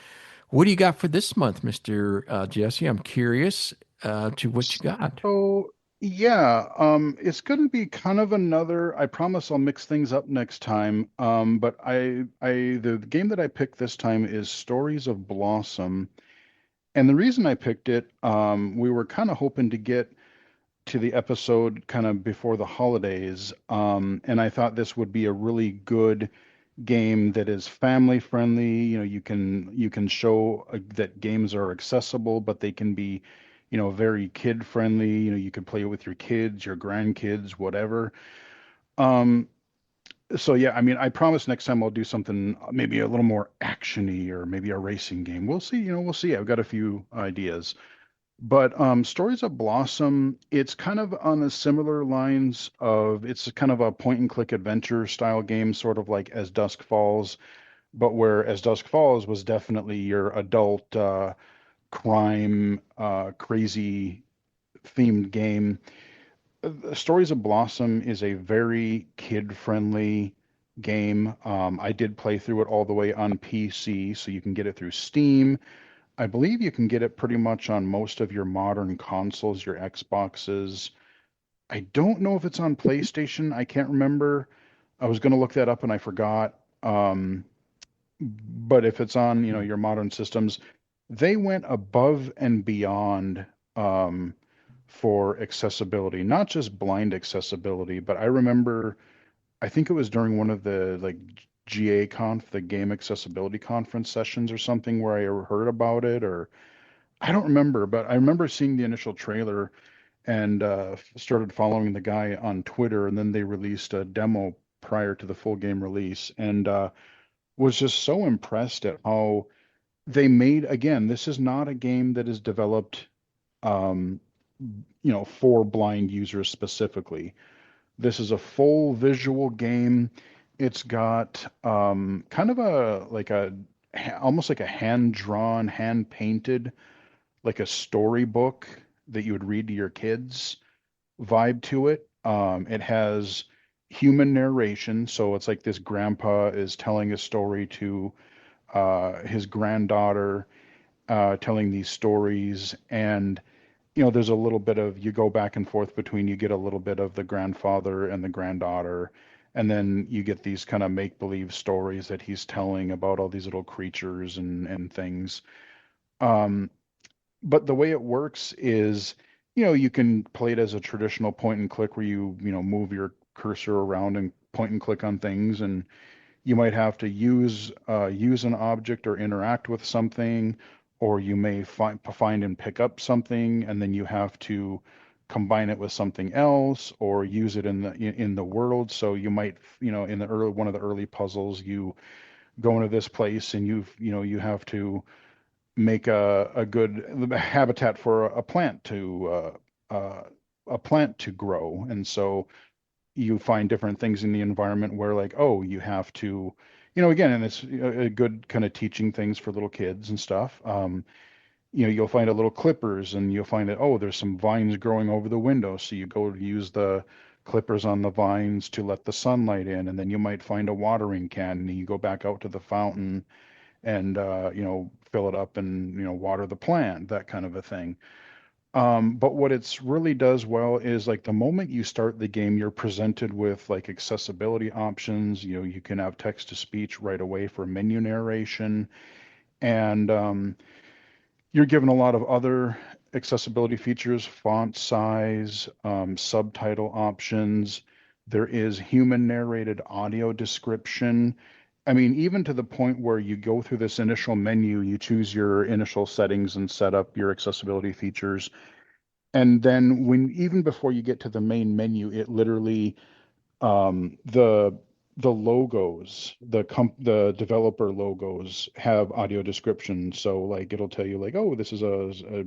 what do you got for this month, Mr. Jesse? I'm curious to what you got. So yeah, it's going to be kind of another. I promise I'll mix things up next time. But the game that I picked this time is Stories of Blossom, and the reason I picked it, we were kind of hoping to get to the episode kind of before the holidays, and I thought this would be a really good game that is family friendly. You can show that games are accessible, but they can be, very kid friendly. You can play it with your kids, your grandkids, whatever. Um, so yeah, I mean, I promise next time I'll do something maybe a little more actiony or maybe a racing game. We'll see, we'll see. I've got a few ideas. But Stories of Blossom, it's kind of on the similar lines of it's kind of a point and click adventure style game, sort of like As Dusk Falls, but where As Dusk Falls was definitely your adult crime crazy themed game. Stories of Blossom is a very kid friendly game. I did play through it all the way on PC, so you can get it through Steam. I believe you can get it pretty much on most of your modern consoles, your Xboxes. I don't know if it's on PlayStation. I can't remember. I was going to look that up and I forgot. But if it's on, your modern systems, they went above and beyond um, for accessibility, not just blind accessibility, but I remember, I think it was during one of the like GA Conf, the Game Accessibility Conference sessions or something where I heard about it, or I don't remember, but I remember seeing the initial trailer and started following the guy on Twitter, and then they released a demo prior to the full game release, and was just so impressed at how they made, again, this is not a game that is developed, um, for blind users specifically. This is a full visual game. It's got kind of almost like a hand drawn, hand painted, like a storybook that you would read to your kids vibe to it. It has human narration, so it's like this grandpa is telling a story to his granddaughter, telling these stories, and there's a little bit of, you go back and forth between, you get a little bit of the grandfather and the granddaughter, and then you get these kind of make believe stories that he's telling about all these little creatures and things. Um, but the way it works is, you can play it as a traditional point and click where you move your cursor around and point and click on things, and you might have to use an object or interact with something, or you may find and pick up something, and then you have to combine it with something else or use it in the world. So you might, in the early one of the early puzzles, you go into this place and you have to make a good habitat for a plant to grow. And so you find different things in the environment where, like, oh, you have to, again, and it's a good kind of teaching things for little kids and stuff. You'll find a little clippers, and you'll find that, oh, there's some vines growing over the window, so you go to use the clippers on the vines to let the sunlight in, and then you might find a watering can, and you go back out to the fountain and fill it up and water the plant, that kind of a thing. But what it's really does well is, like, the moment you start the game, you're presented with like accessibility options. You can have text to speech right away for menu narration, and you're given a lot of other accessibility features, font size, subtitle options. There is human narrated audio description. I mean, even to the point where you go through this initial menu, you choose your initial settings and set up your accessibility features. And then even before you get to the main menu, it literally, the logos, the developer logos have audio description. So like it'll tell you like, oh, this is a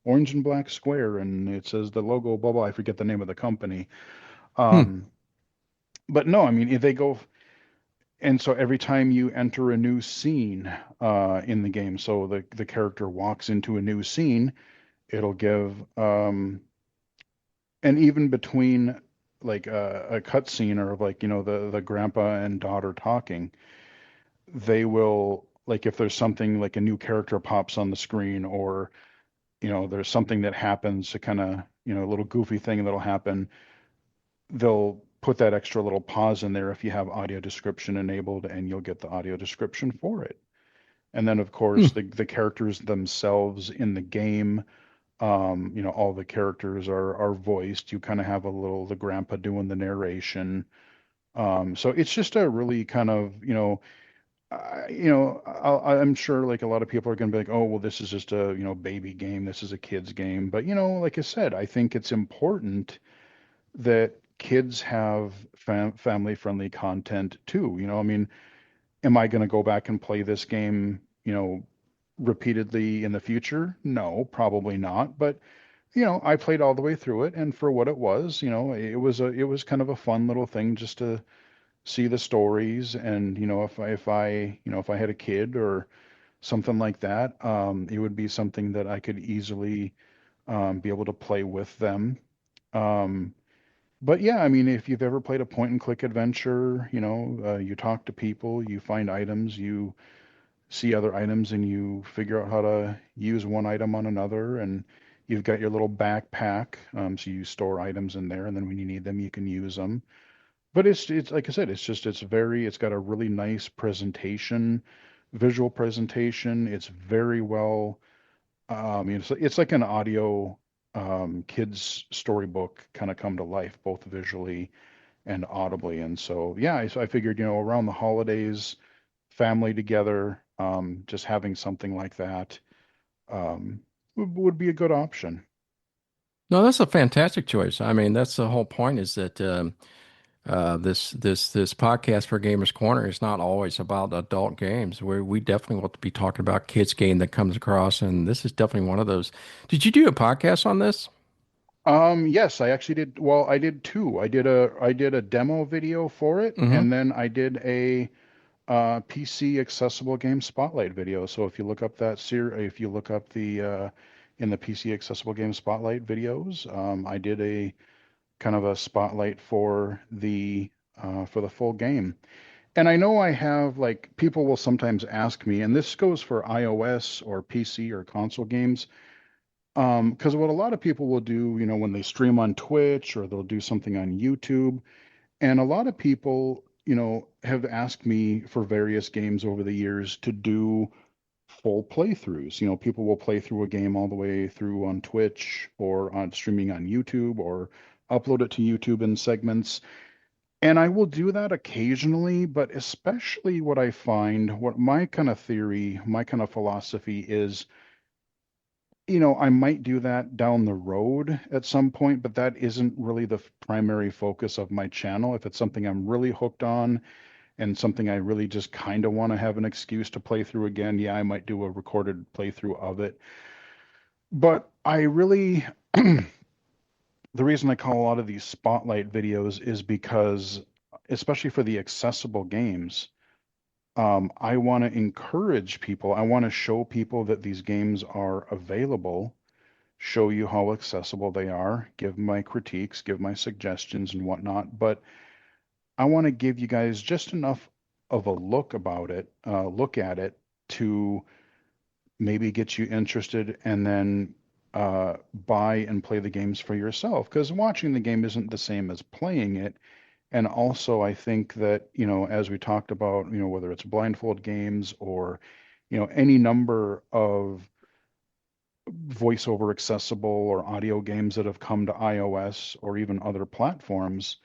orange and black square, and it says the logo, blah blah. I forget the name of the company. Hmm. Um, but no, I mean, if they go, and so every time you enter a new scene in the game, so the character walks into a new scene, it'll give and even between like a cutscene or like, the grandpa and daughter talking, they will, like, if there's something like a new character pops on the screen, or there's something that happens, to kind of, a little goofy thing that'll happen, they'll put that extra little pause in there if you have audio description enabled, and you'll get the audio description for it. And then, of course, Hmm. the characters themselves in the game, all the characters are voiced. You kind of have the grandpa doing the narration. So it's just a really kind of, I'm sure like a lot of people are going to be like, oh, well, this is just a, baby game. This is a kid's game. But, like I said, I think it's important that kids have family-friendly content too. I mean, am I going to go back and play this game, repeatedly in the future? No, probably not. But I played all the way through it, and for what it was, it was kind of a fun little thing just to see the stories. And if I had a kid or something like that, it would be something that I could easily be able to play with them. Um, but yeah, I mean, if you've ever played a point and click adventure, you talk to people, you find items, you see other items, and you figure out how to use one item on another, and you've got your little backpack, so you store items in there, and then when you need them, you can use them. But it's like I said, it's got a really nice presentation, visual presentation. It's very well, it's like an audio kids storybook kind of come to life, both visually and audibly. And so, yeah, I figured, around the holidays, family together, just having something like that would be a good option. No, that's a fantastic choice. I mean, that's the whole point is that this podcast for Gamers Corner is not always about adult games. We definitely want to be talking about kids game that comes across, and this is definitely one of those. Did you do a podcast on this? Yes, I actually did. Well, I did two. I did a demo video for it, Mm-hmm. and then I did a PC accessible game spotlight video. So if you look up the in the PC accessible game spotlight videos, I did a kind of a spotlight for the full game. And I know I have, like, people will sometimes ask me, and this goes for iOS or PC or console games, because what a lot of people will do, when they stream on Twitch or they'll do something on YouTube, and a lot of people, have asked me for various games over the years to do full playthroughs. People will play through a game all the way through on Twitch or on streaming on YouTube, or upload it to YouTube in segments. And I will do that occasionally, but especially what I find, what my kind of theory, my kind of philosophy is, I might do that down the road at some point, but that isn't really the primary focus of my channel. If it's something I'm really hooked on and something I really just kind of want to have an excuse to play through again, yeah, I might do a recorded playthrough of it. But I really, the reason I call a lot of these spotlight videos is because, especially for the accessible games, I want to encourage people. I want to show people that these games are available, show you how accessible they are, give my critiques, give my suggestions and whatnot. But I want to give you guys just enough of a look at it, to maybe get you interested, and then buy and play the games for yourself. Because watching the game isn't the same as playing it. And also, I think that, as we talked about, whether it's blindfold games or, any number of voiceover accessible or audio games that have come to iOS or even other platforms,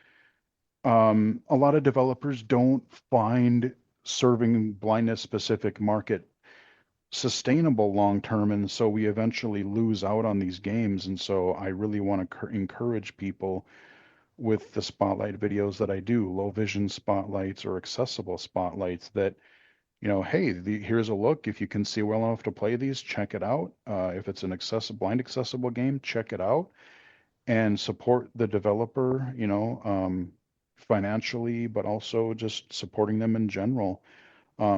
a lot of developers don't find serving blindness specific market sustainable long term, and so we eventually lose out on these games. And so I really want to encourage people with the spotlight videos that I do, low vision spotlights or accessible spotlights, that, hey, here's a look. If you can see well enough to play these, check it out. If it's an blind accessible game, check it out, and support the developer, financially, but also just supporting them in general,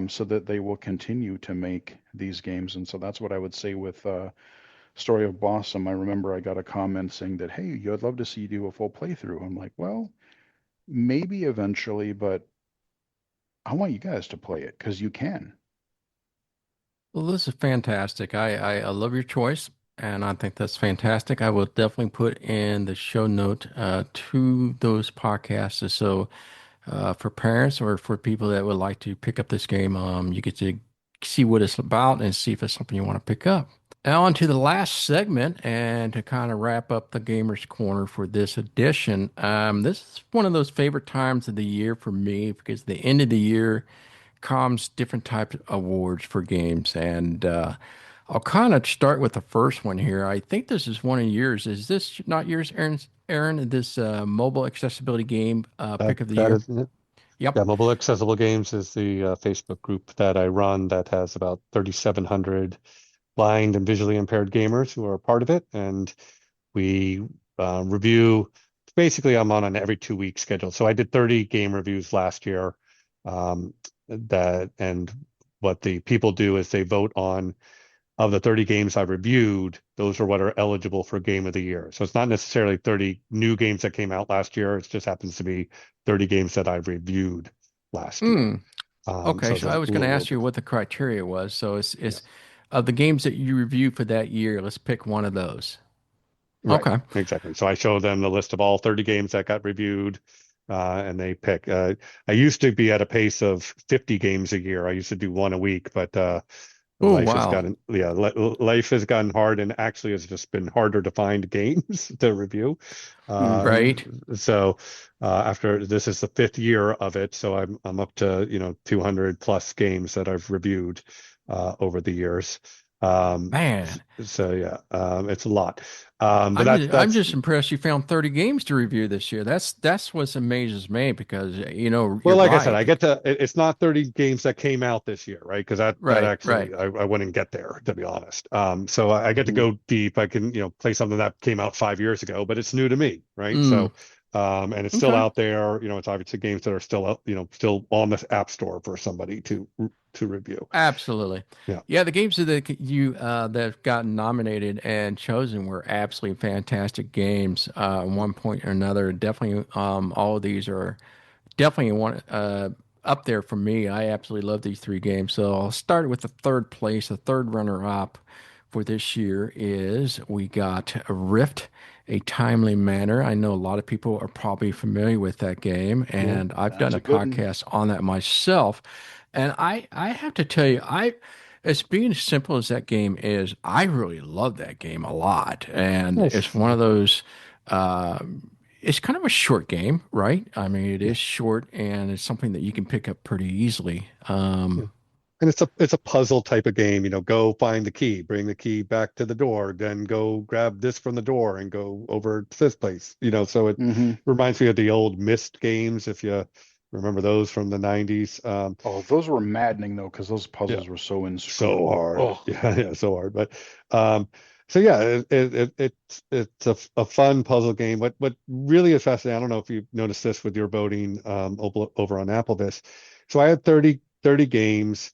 so that they will continue to make these games. And so that's what I would say with Story of Blossom, I remember I got a comment saying that, hey, I'd love to see you do a full playthrough. I'm like, well, maybe eventually, but I want you guys to play it because you can. Well, this is fantastic. I love your choice, and I think that's fantastic. I will definitely put in the show note to those podcasts. So for parents or for people that would like to pick up this game, you get to see what it's about and see if it's something you want to pick up. Now, on to the last segment, and to kind of wrap up the Gamers Corner for this edition. This is one of those favorite times of the year for me because the end of the year comes different types of awards for games, and I'll kind of start with the first one here. I think this is one of yours. Is this not yours, Aaron? Aaron, this mobile accessibility game pick of the That year? is it. Yep. Yeah, Mobile Accessible Games is the Facebook group that I run that has about 3,700 blind and visually impaired gamers who are a part of it. And we review, basically, I'm on an every 2 week schedule. So I did 30 game reviews last year. And what the people do is they vote on, of the 30 games I reviewed, those are what are eligible for Game of the Year. So it's not necessarily 30 new games that came out last year. It just happens to be 30 games that I've reviewed last year. Mm, okay, So it's so a I was going to little ask you bit. what the criteria was. So Yeah. it's of the games that you review for that year, let's pick one of those. Right, Okay. exactly. So I show them the list of all 30 games that got reviewed, and they pick. I used to be at a pace of 50 games a year. I used to do one a week, but Oh, life has wow. gotten, yeah, life has gotten hard, and actually it's just been harder to find games to review. Uh, Right. so after this is the fifth year of it, so I'm up to 200 plus games that I've reviewed over the years. Man. So yeah, it's a lot. But I'm that's just impressed you found 30 games to review this year. That's what amazes me because Well, you're like I said, I right. get to, it's not 30 games that came out this year, right? Because that Right, right. actually, I wouldn't get there, to be honest. So I get to Mhm. go deep. I can, play something that came out 5 years ago, but it's new to me, right? Mm, So, and it's still okay. out there. It's obviously games that are still out, still on the app store for somebody to review. Absolutely. Yeah. Yeah, the games that have gotten nominated and chosen were absolutely fantastic games. At one point or another, definitely all of these are definitely one up there for me. I absolutely love these three games. So I'll start with the third place. The third runner up for this year is we got Rift, A Timely Manner. I know a lot of people are probably familiar with that game, Yeah. and I've done That's a a good one. podcast on that myself. And I have to tell you, as being as simple as that game is, I really love that game a lot. And Nice. it's one of those. It's kind of a short game, right? I mean, it Yeah. is short and it's something that you can pick up pretty easily. Yeah. And it's a puzzle type of game, go find the key, bring the key back to the door, then go grab this from the door and go over to this place. So it Hmm. reminds me of the old Myst games, if you remember those from the 90s. Oh, those were maddening though, because those Yeah, puzzles were so so inscrutable. hard. Oh, Yeah, yeah, so hard. But so yeah, it's a fun puzzle game. What really is fascinating, I don't know if you've noticed this with your voting over on Applevis. So I had 30 games.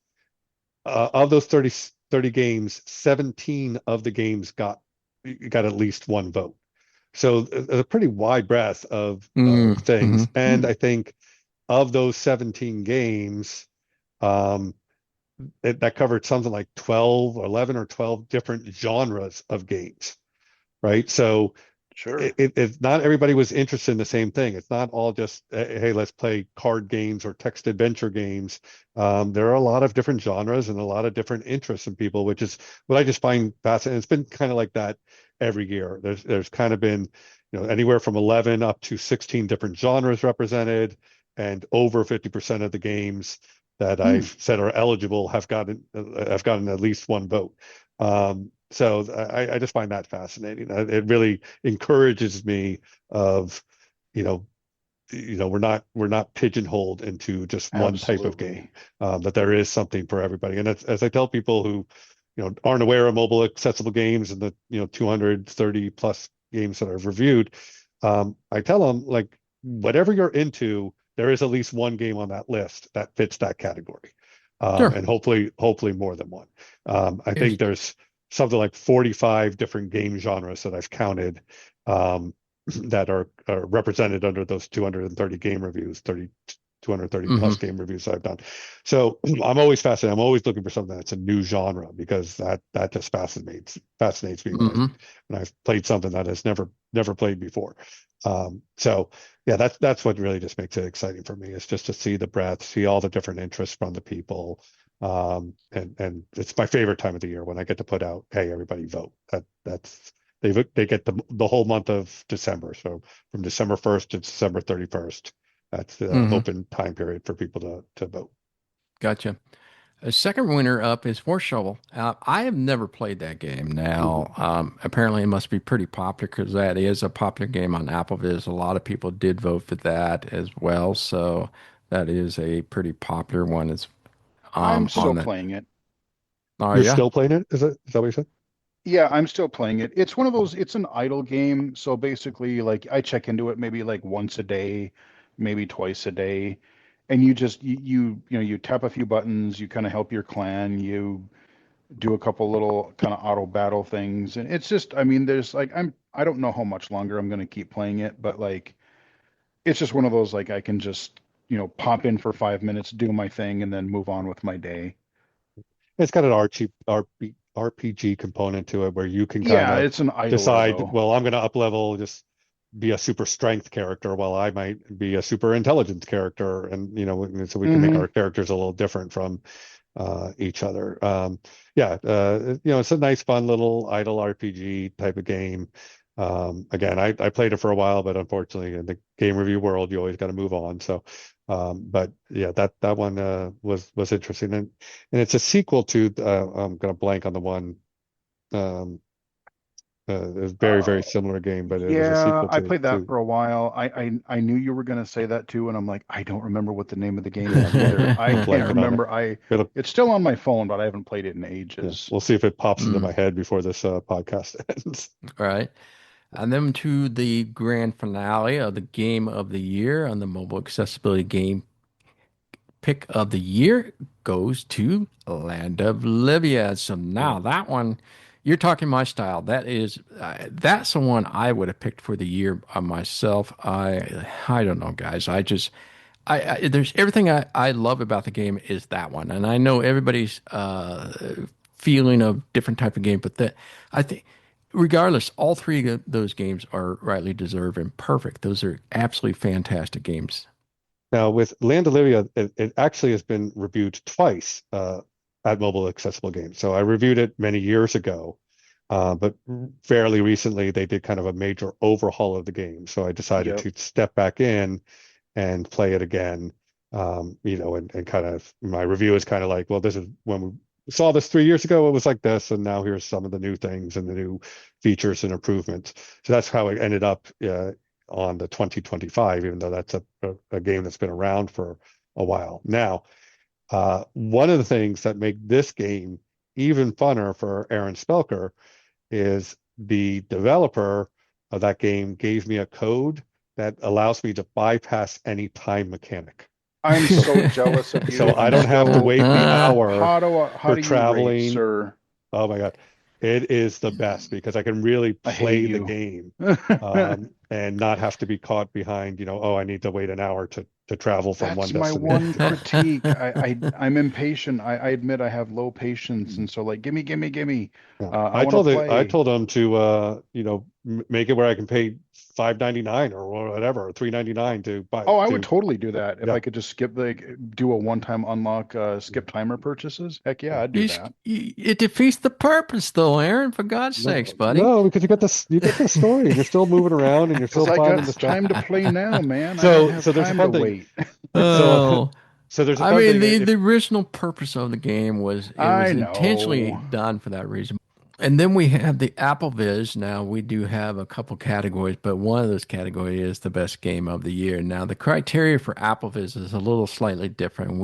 Of those 30 games, 17 of the games got at least one vote. So a pretty wide breadth of Mm-hmm. things. And hmm. I think of those 17 games, um, that covered something like 12 or 11 or 12 different genres of games, right? So Sure. it's not everybody was interested in the same thing. It's not all just, hey, let's play card games or text adventure games. There are a lot of different genres and a lot of different interests in people, which is what I just find fascinating. It's been kind of like that every year. There's kind of been, anywhere from 11 up to 16 different genres represented, and over 50% of the games that Hmm. I've said are eligible have gotten at least one vote. So I just find that fascinating. It really encourages me of, you know, we're not pigeonholed into just one type of game. Absolutely. That there is something for everybody. And as I tell people who, aren't aware of mobile accessible games and the 230 plus games that I've reviewed, I tell them, like, whatever you're into, there is at least one game on that list that fits that category, Sure. and hopefully more than one. I Yes. think there's something like 45 different game genres that I've counted, that are represented under those 230 game reviews, 230 plus game reviews I've done. So I'm always fascinated. I'm always looking for something that's a new genre, because that just fascinates me when I've played something that has never played before. So yeah, that's what really just makes it exciting for me, is just to see the breadth, see all the different interests from the people. And it's my favorite time of the year when I get to put out, hey, everybody vote. That's they get the whole month of December. So from December 1st to December 31st, that's the open time period for people to vote. Gotcha. A second winner up is For Shovel. I have never played that game. Now, apparently it must be pretty popular, because that is a popular game on AppleVis. A lot of people did vote for that as well. So that is a pretty popular one. It's I'm still on that. playing it. Oh You're yeah. still playing it? Is that what you said? Yeah, I'm still playing it. It's one of those, it's an idle game. So basically, like, I check into it maybe like once a day, maybe twice a day. And you just, you tap a few buttons, you kind of help your clan, you do a couple little kind of auto battle things. And it's just, I mean, there's like, I don't know how much longer I'm going to keep playing it, but like, it's just one of those, like, I can just, pop in for 5 minutes, do my thing, and then move on with my day. It's got an RPG component to it, where you can kind Yeah, of it's an idler decide, though. well, I'm going to up level, just be a super strength character, while I might be a super intelligence character, and so we can make our characters a little different from each other. Yeah, it's a nice, fun little idle RPG type of game. Again, I played it for a while, but unfortunately, in the game review world, you always got to move on. So, but yeah, that one was interesting, and it's a sequel to I'm gonna blank on the one. It's very similar game, but it was a Yeah, sequel I played that to for a while. I knew you were going to say that too, and I'm like, I don't remember what the name of the game yeah, is either. I I'm can't blanking on it. remember. It'll It's still on my phone, but I haven't played it in Yeah, ages. we'll see if it pops into my head before this podcast ends. All right. And then to the grand finale of the game of the year on the mobile accessibility game pick of the year goes to Land of Livia. So now that one, you're talking my style. That's the one I would have picked for the year myself. I don't know, guys. I there's everything I love about the game is that one, and I know everybody's feeling of different type of game, but that I think. Regardless, all three of those games are rightly deserved and perfect. Those are absolutely fantastic games. Now, with Land Olivia, it actually has been reviewed twice at Mobile Accessible Games. So I reviewed it many years ago, but fairly recently they did kind of a major overhaul of the game. So I decided Yep. to step back in and play it again. And kind of my review is kind of like, well, this is when we saw this 3 years ago, it was like this, and now here's some of the new things and the new features and improvements. So that's how it ended up on the 2025, even though that's a game that's been around for a while. Now, one of the things that make this game even funner for Aaron Spelker is the developer of that game gave me a code that allows me to bypass any time mechanic. I'm so jealous of you. So I don't have to wait the hour How for do you rate, traveling. sir? Oh my God. It is the best, because I can really I hate play the you. game and not have to be caught behind, oh, I need to wait an hour to travel from one That's my destination. one critique. I'm impatient. I admit I have low patience, and so like, gimme. Yeah. I want to I play. told them to make it where I can pay $5.99 or whatever, $3.99 to buy Oh, I would to totally do that if yeah. I could just do a one-time unlock, skip timer purchases. Heck yeah, I'd do that. It defeats the purpose, though, Aaron. For God's sakes, buddy. No, because you get the story, and you're still moving around, and you're Because still I got finding the stuff. time to play now, man. I don't So have so there's a time to fun thing. wait. So Oh, so there's a I fun mean, thing. the original purpose of the game was it was I intentionally know. done for that reason. And then we have the Apple Viz. Now we do have a couple categories, but one of those categories is the best game of the year. Now the criteria for Apple Viz is a little slightly different.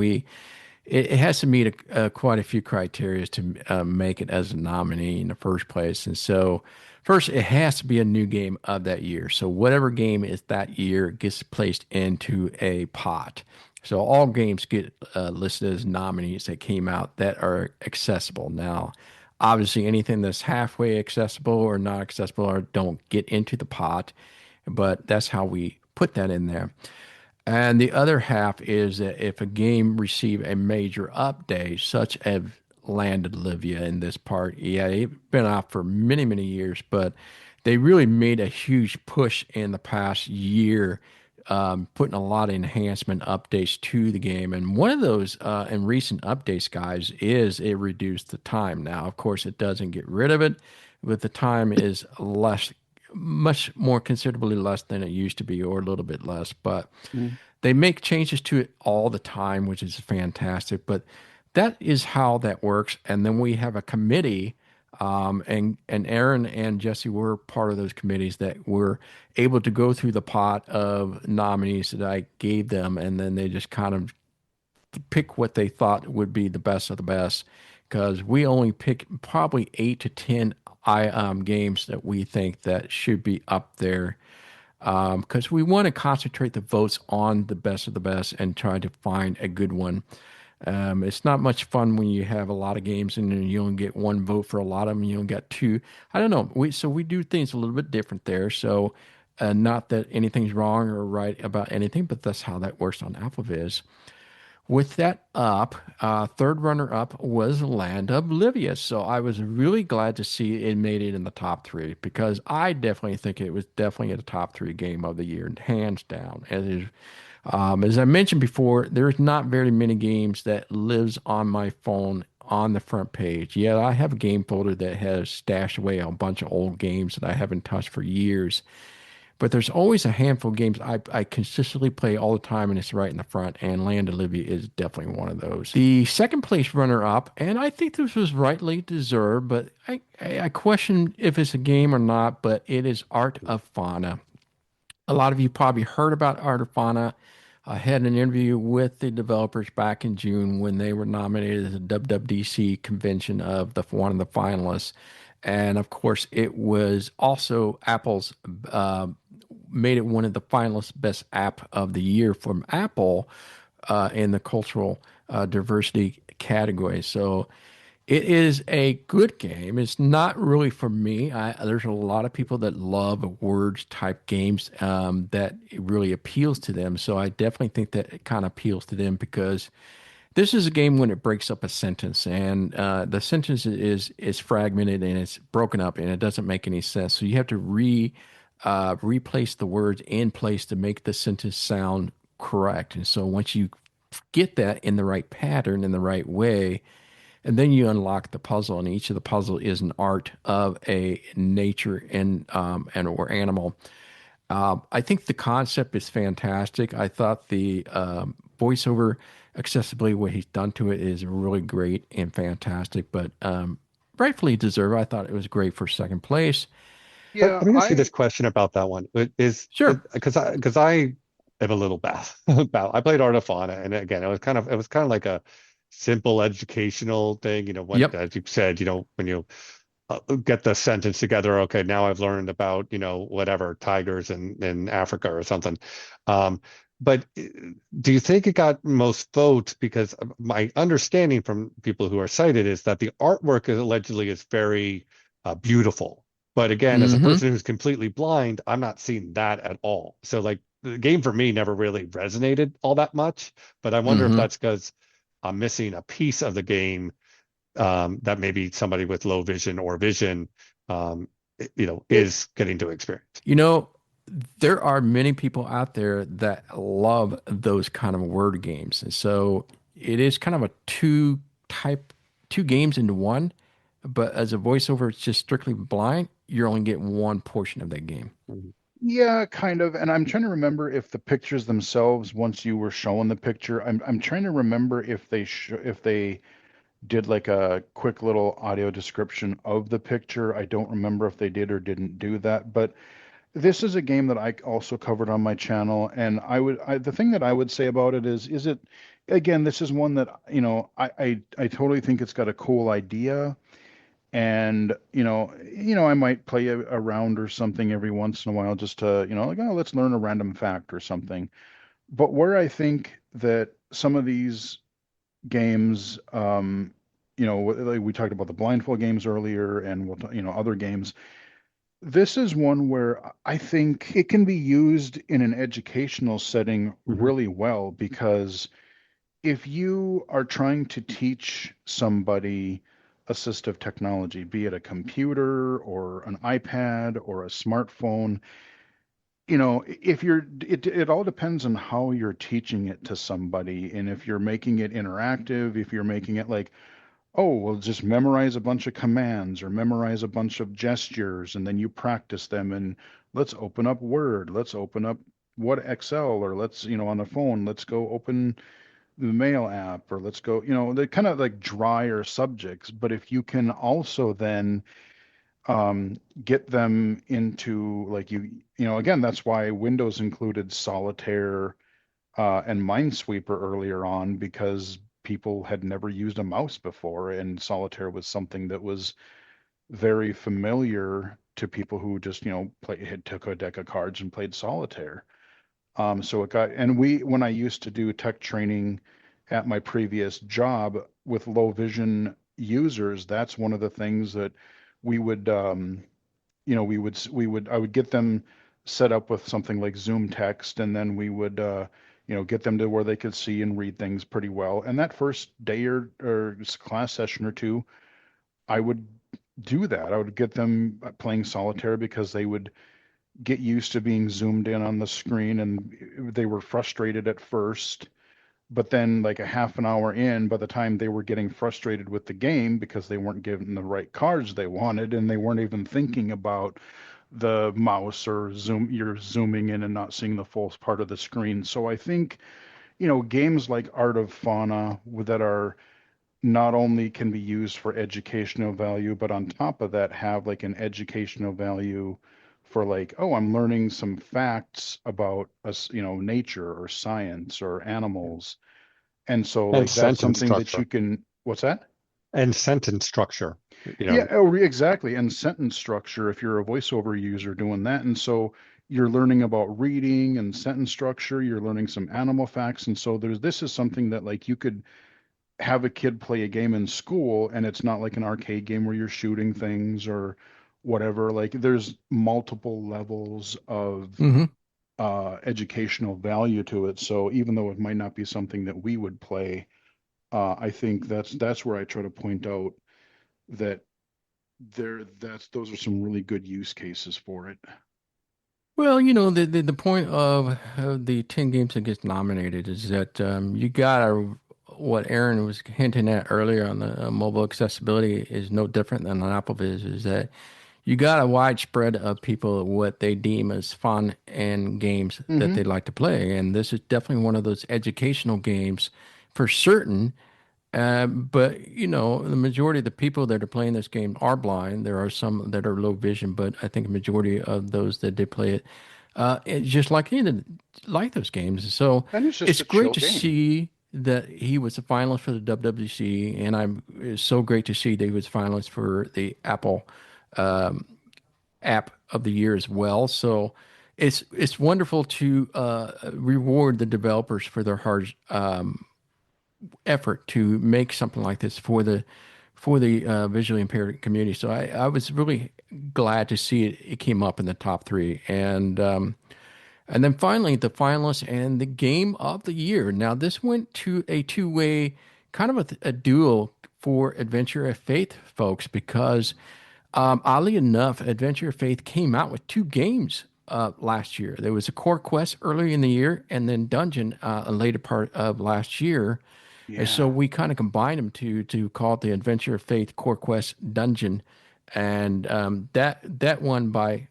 It has to meet quite a few criteria to make it as a nominee in the first place. And so, first, it has to be a new game of that year. So, whatever game is that year gets placed into a pot. So, all games get listed as nominees that came out that are accessible. Now, Obviously, anything that's halfway accessible or not accessible or don't get into the pot, but that's how we put that in there. And the other half is that if a game receive a major update, such as Land of Olivia in this part, yeah, it's been out for many, many years, but they really made a huge push in the past year, putting a lot of enhancement updates to the game. And one of those in recent updates, guys, is it reduced the time. Now, of course, it doesn't get rid of it, but the time is less, much more considerably less than it used to be, or a little bit less. But Mm. they make changes to it all the time, which is fantastic. But that is how that works. And then we have a committee, and Aaron and Jesse were part of those committees that were able to go through the pot of nominees that I gave them, and then they just kind of pick what they thought would be the best of the best. Because we only pick probably 8 to 10 games that we think that should be up there, because we want to concentrate the votes on the best of the best and try to find a good one. It's not much fun when you have a lot of games and then you only get one vote for a lot of them. You only get two. I don't know. We do things a little bit different there. So, not that anything's wrong or right about anything, but that's how that works on AppleVis. With that up, third runner up was Land of Olivia. So I was really glad to see it made it in the top three, because I definitely think it was definitely a top three game of the year, hands down. As I mentioned before, there's not very many games that lives on my phone on the front page. Yeah, I have a game folder that has stashed away a bunch of old games that I haven't touched for years. But there's always a handful of games I consistently play all the time, and it's right in the front. And Land of Olivia is definitely one of those. The second place runner up, and I think this was rightly deserved, but I question if it's a game or not, but it is Art of Fauna. A lot of you probably heard about Art of Fauna. I had an interview with the developers back in June when they were nominated as a WWDC convention of one of the finalists. And of course, it was also Apple's made it one of the finalists best app of the year from Apple in the cultural diversity category. So it is a good game. It's not really for me. There's a lot of people that love words type games, that it really appeals to them. So I definitely think that it kind of appeals to them, because this is a game when it breaks up a sentence, and the sentence is fragmented and it's broken up and it doesn't make any sense. So you have to replace the words in place to make the sentence sound correct. And so once you get that in the right pattern, in the right way, and then you unlock the puzzle, and each of the puzzle is an art of a nature and or animal. I think the concept is fantastic. I thought the voiceover accessibility, what he's done to it, is really great and fantastic. But rightfully deserved. I thought it was great for second place. Yeah, Let me ask you this question about that one. Sure. Because I am a little bad about. I played Art of Fauna, and again, it was kind of like a simple educational thing. When, Yep. as you said, when you get the sentence together, okay, now I've learned about whatever tigers in Africa or something. Um, but do you think it got most votes? Because my understanding from people who are cited is that the artwork allegedly is very beautiful. But again, as a Mm-hmm. person who's completely blind, I'm not seeing that at all. So like the game for me never really resonated all that much. But I wonder if Mm-hmm. that's because I'm missing a piece of the game, that maybe somebody with low vision or vision, is getting to experience. You know, there are many people out there that love those kind of word games. And so it is kind of a two games into one. But as a voiceover, it's just strictly blind. You're only getting one portion of that game. Mhm. yeah, kind of. And I'm trying to remember if the pictures themselves, once you were showing the picture, I'm trying to remember if they did like a quick little audio description of the picture. I don't remember if they did or didn't do that, but this is a game that I also covered on my channel, and the thing that I would say about it is it, again, this is one that, I totally think it's got a cool idea, and I might play a round or something every once in a while just to, like, oh, let's learn a random fact or something. But where I think that some of these games, like we talked about the blindfold games earlier, and other games. This is one where I think it can be used in an educational setting Hmm. really well, because if you are trying to teach somebody assistive technology, be it a computer or an iPad or a smartphone, if it all depends on how you're teaching it to somebody. And if you're making it interactive, if you're making it like, oh, well, just memorize a bunch of commands or memorize a bunch of gestures, and then you practice them. And let's open up Word, let's open up what Excel, or let's, on the phone, let's go open the mail app, or let's go, they're kind of like drier subjects. But if you can also then get them into, like, again, that's why Windows included Solitaire and Minesweeper earlier on, because people had never used a mouse before, and Solitaire was something that was very familiar to people who just, had took a deck of cards and played Solitaire. So it got, and when I used to do tech training at my previous job with low vision users, that's one of the things that we would, I would get them set up with something like Zoom text, and then we would, get them to where they could see and read things pretty well. And that first day or class session or two, I would do that. I would get them playing solitaire, because they would get used to being zoomed in on the screen, and they were frustrated at first. But then, like a half an hour in, by the time they were getting frustrated with the game because they weren't given the right cards they wanted, and they weren't even thinking about the mouse, or you're zooming in and not seeing the full part of the screen. So I think, games like Art of Fauna, that are not only can be used for educational value, but on top of that have like an educational value for, like, oh, I'm learning some facts about us, nature or science or animals. And so, And like, that's sentence something that structure. you can, what's that? And sentence structure. Yeah, oh, exactly. And sentence structure, if you're a voiceover user doing that. And so you're learning about reading and sentence structure, you're learning some animal facts. And so this is something that, like, you could have a kid play a game in school, and it's not like an arcade game where you're shooting things or whatever. Like, there's multiple levels of Hmm. educational value to it. So even though it might not be something that we would play, I think that's where I try to point out that those are some really good use cases for it. Well, the point of the 10 games that gets nominated is that you got what Aaron was hinting at earlier on the mobile accessibility is no different than an Apple Viz, is that you got a wide spread of people what they deem as fun and games that Hmm. they like to play. And this is definitely one of those educational games for certain. But the majority of the people that are playing this game are blind. There are some that are low vision, but I think a majority of those that did play it, it's just like those games. So And it's just it's a great chill to game. see that he was a finalist for the WWC, and it's so great to see that he was a finalist for the Apple App of the Year as well. So it's wonderful to reward the developers for their hard effort to make something like this for the visually impaired community. So I was really glad to see it came up in the top three, and then finally the finalists and the game of the year. Now this went to a two-way kind of a duel for Adventure of Faith folks, because oddly enough, Adventure of Faith came out with two games last year. There was a Core Quest early in the year, and then Dungeon a later part of last year. And so Yeah. we kind of combined them to call it the Adventure of Faith Core Quest Dungeon, and that won by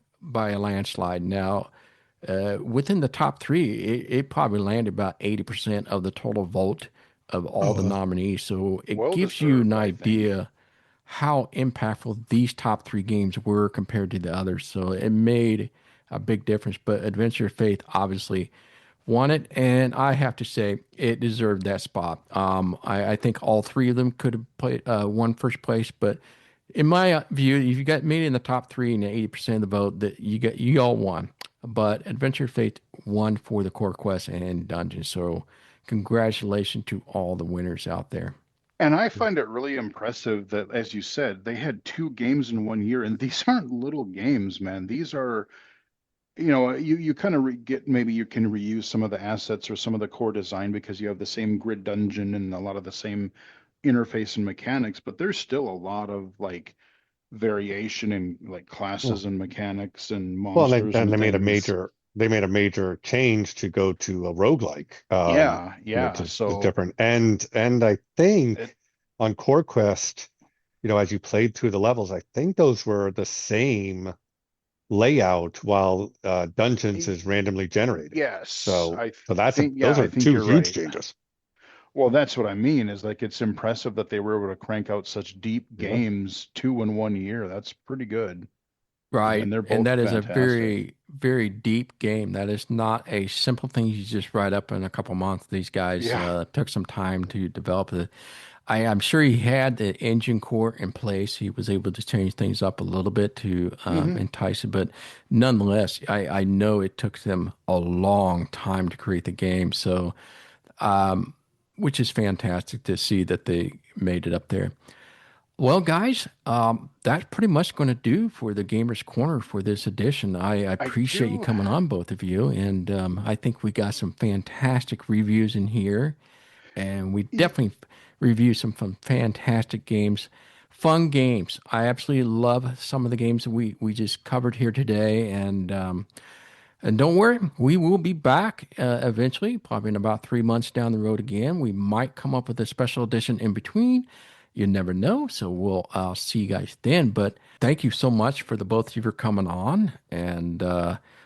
a landslide. Now, within the top three, it probably landed about 80% of the total vote of all the Oh, nominees. So it well gives you an deserved, I think. idea how impactful these top three games were compared to the others. So it made a big difference. But Adventure of Faith obviously won it, and I have to say it deserved that spot. I think all three of them could have played won first place, but in my view, if you got made in the top three and 80% of the vote, that you all won. But Adventure of Faith won for the core quest and dungeon. So congratulations to all the winners out there. And I find it really impressive that, as you said, they had 2 games in 1 year, and these aren't little games, man. These are, you kind of get, maybe you can reuse some of the assets or some of the core design because you have the same grid dungeon and a lot of the same interface and mechanics, but there's still a lot of like variation in like Well, classes and mechanics and well, monsters and and things. they made a major change to go to a roguelike, Yeah, which yeah. is So different. And I think it, on Core Quest, as you played through the levels, I think those were the same layout while Dungeons is randomly generated. yes, So I so think, yeah, those I are think two you're huge right. changes. Well, that's what I mean is like it's impressive that they were able to crank out such deep Yeah. games 2 in 1 year. That's pretty good. Right. And they're And both that is a fantastic. very, very deep game. That is not a simple thing you just write up in a couple months. These guys Yeah. took some time to develop it. I'm sure he had the engine core in place. He was able to change things up a little bit to Hmm. entice it. But nonetheless, I know it took them a long time to create the game. So, which is fantastic to see that they made it up there. Well, guys, that's pretty much going to do for the Gamers Corner for this edition. I I appreciate you do. coming on, both of you, and I think we got some fantastic reviews in here, and we y- definitely review some fantastic games, fun games. I absolutely love some of the games that we just covered here today, and don't worry, we will be back eventually, probably in about 3 months down the road again. We might come up with a special edition in between. You never know. So we'll see you guys then. But thank you so much for the both of you for coming on, and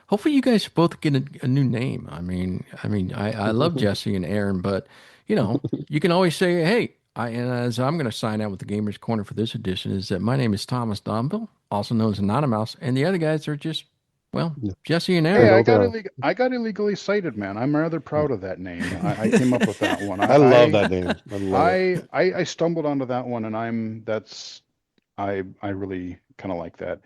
hopefully you guys both get a new name. I love Jesse and Aaron, but you can always say, hey. And as I'm going to sign out with the Gamers Corner for this edition, is that my name is Thomas Domville, also known as Anonymous, and the other guys are just, well, Yeah. Jesse and Hey, Aaron. Hello there. I got illegally cited, man. I'm rather proud of that name. I came up with that one. I love that name. I love it. I stumbled onto that one, and I really kind of like that.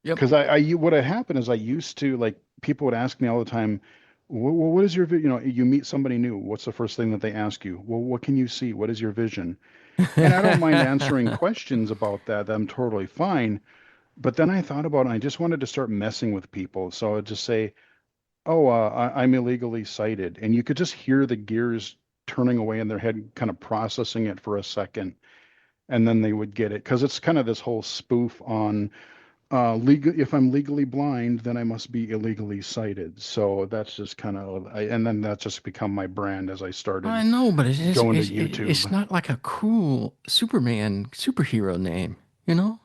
Yep. Because what had happened is I used to like people would ask me all the time, what is your you meet somebody new, what's the first thing that they ask you? Well, what can you see? What is your vision? And I don't mind answering questions about that. I'm totally fine. But then I thought about it, and I just wanted to start messing with people. So I'd just say, oh, I'm illegally cited. And you could just hear the gears turning away in their head, kind of processing it for a second. And then they would get it. Because it's kind of this whole spoof on if I'm legally blind, then I must be illegally cited. So that's just kind of, and then that's just become my brand as I I started know, but going to it's YouTube. not like a cool Superman superhero name, you know?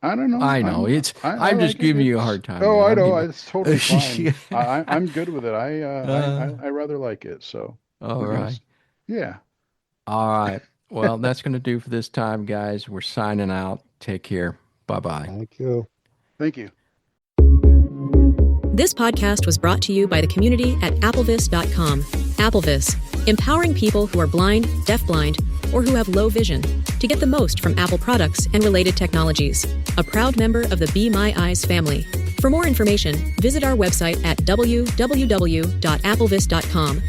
I don't know. I know. I I'm just like it. giving you a It's hard time, oh, man. I I'm know. giving It's totally fine. you. I'm good with it. uh, I rather like it. So all we're gonna, right. yeah. All right. Well, that's going to do for this time, guys. We're signing out. Take care. Bye-bye. Thank you. Thank you. This podcast was brought to you by the community at applevis.com. Applevis, empowering people who are blind, deafblind, or who have low vision to get the most from Apple products and related technologies. A proud member of the Be My Eyes family. For more information, visit our website at www.applevis.com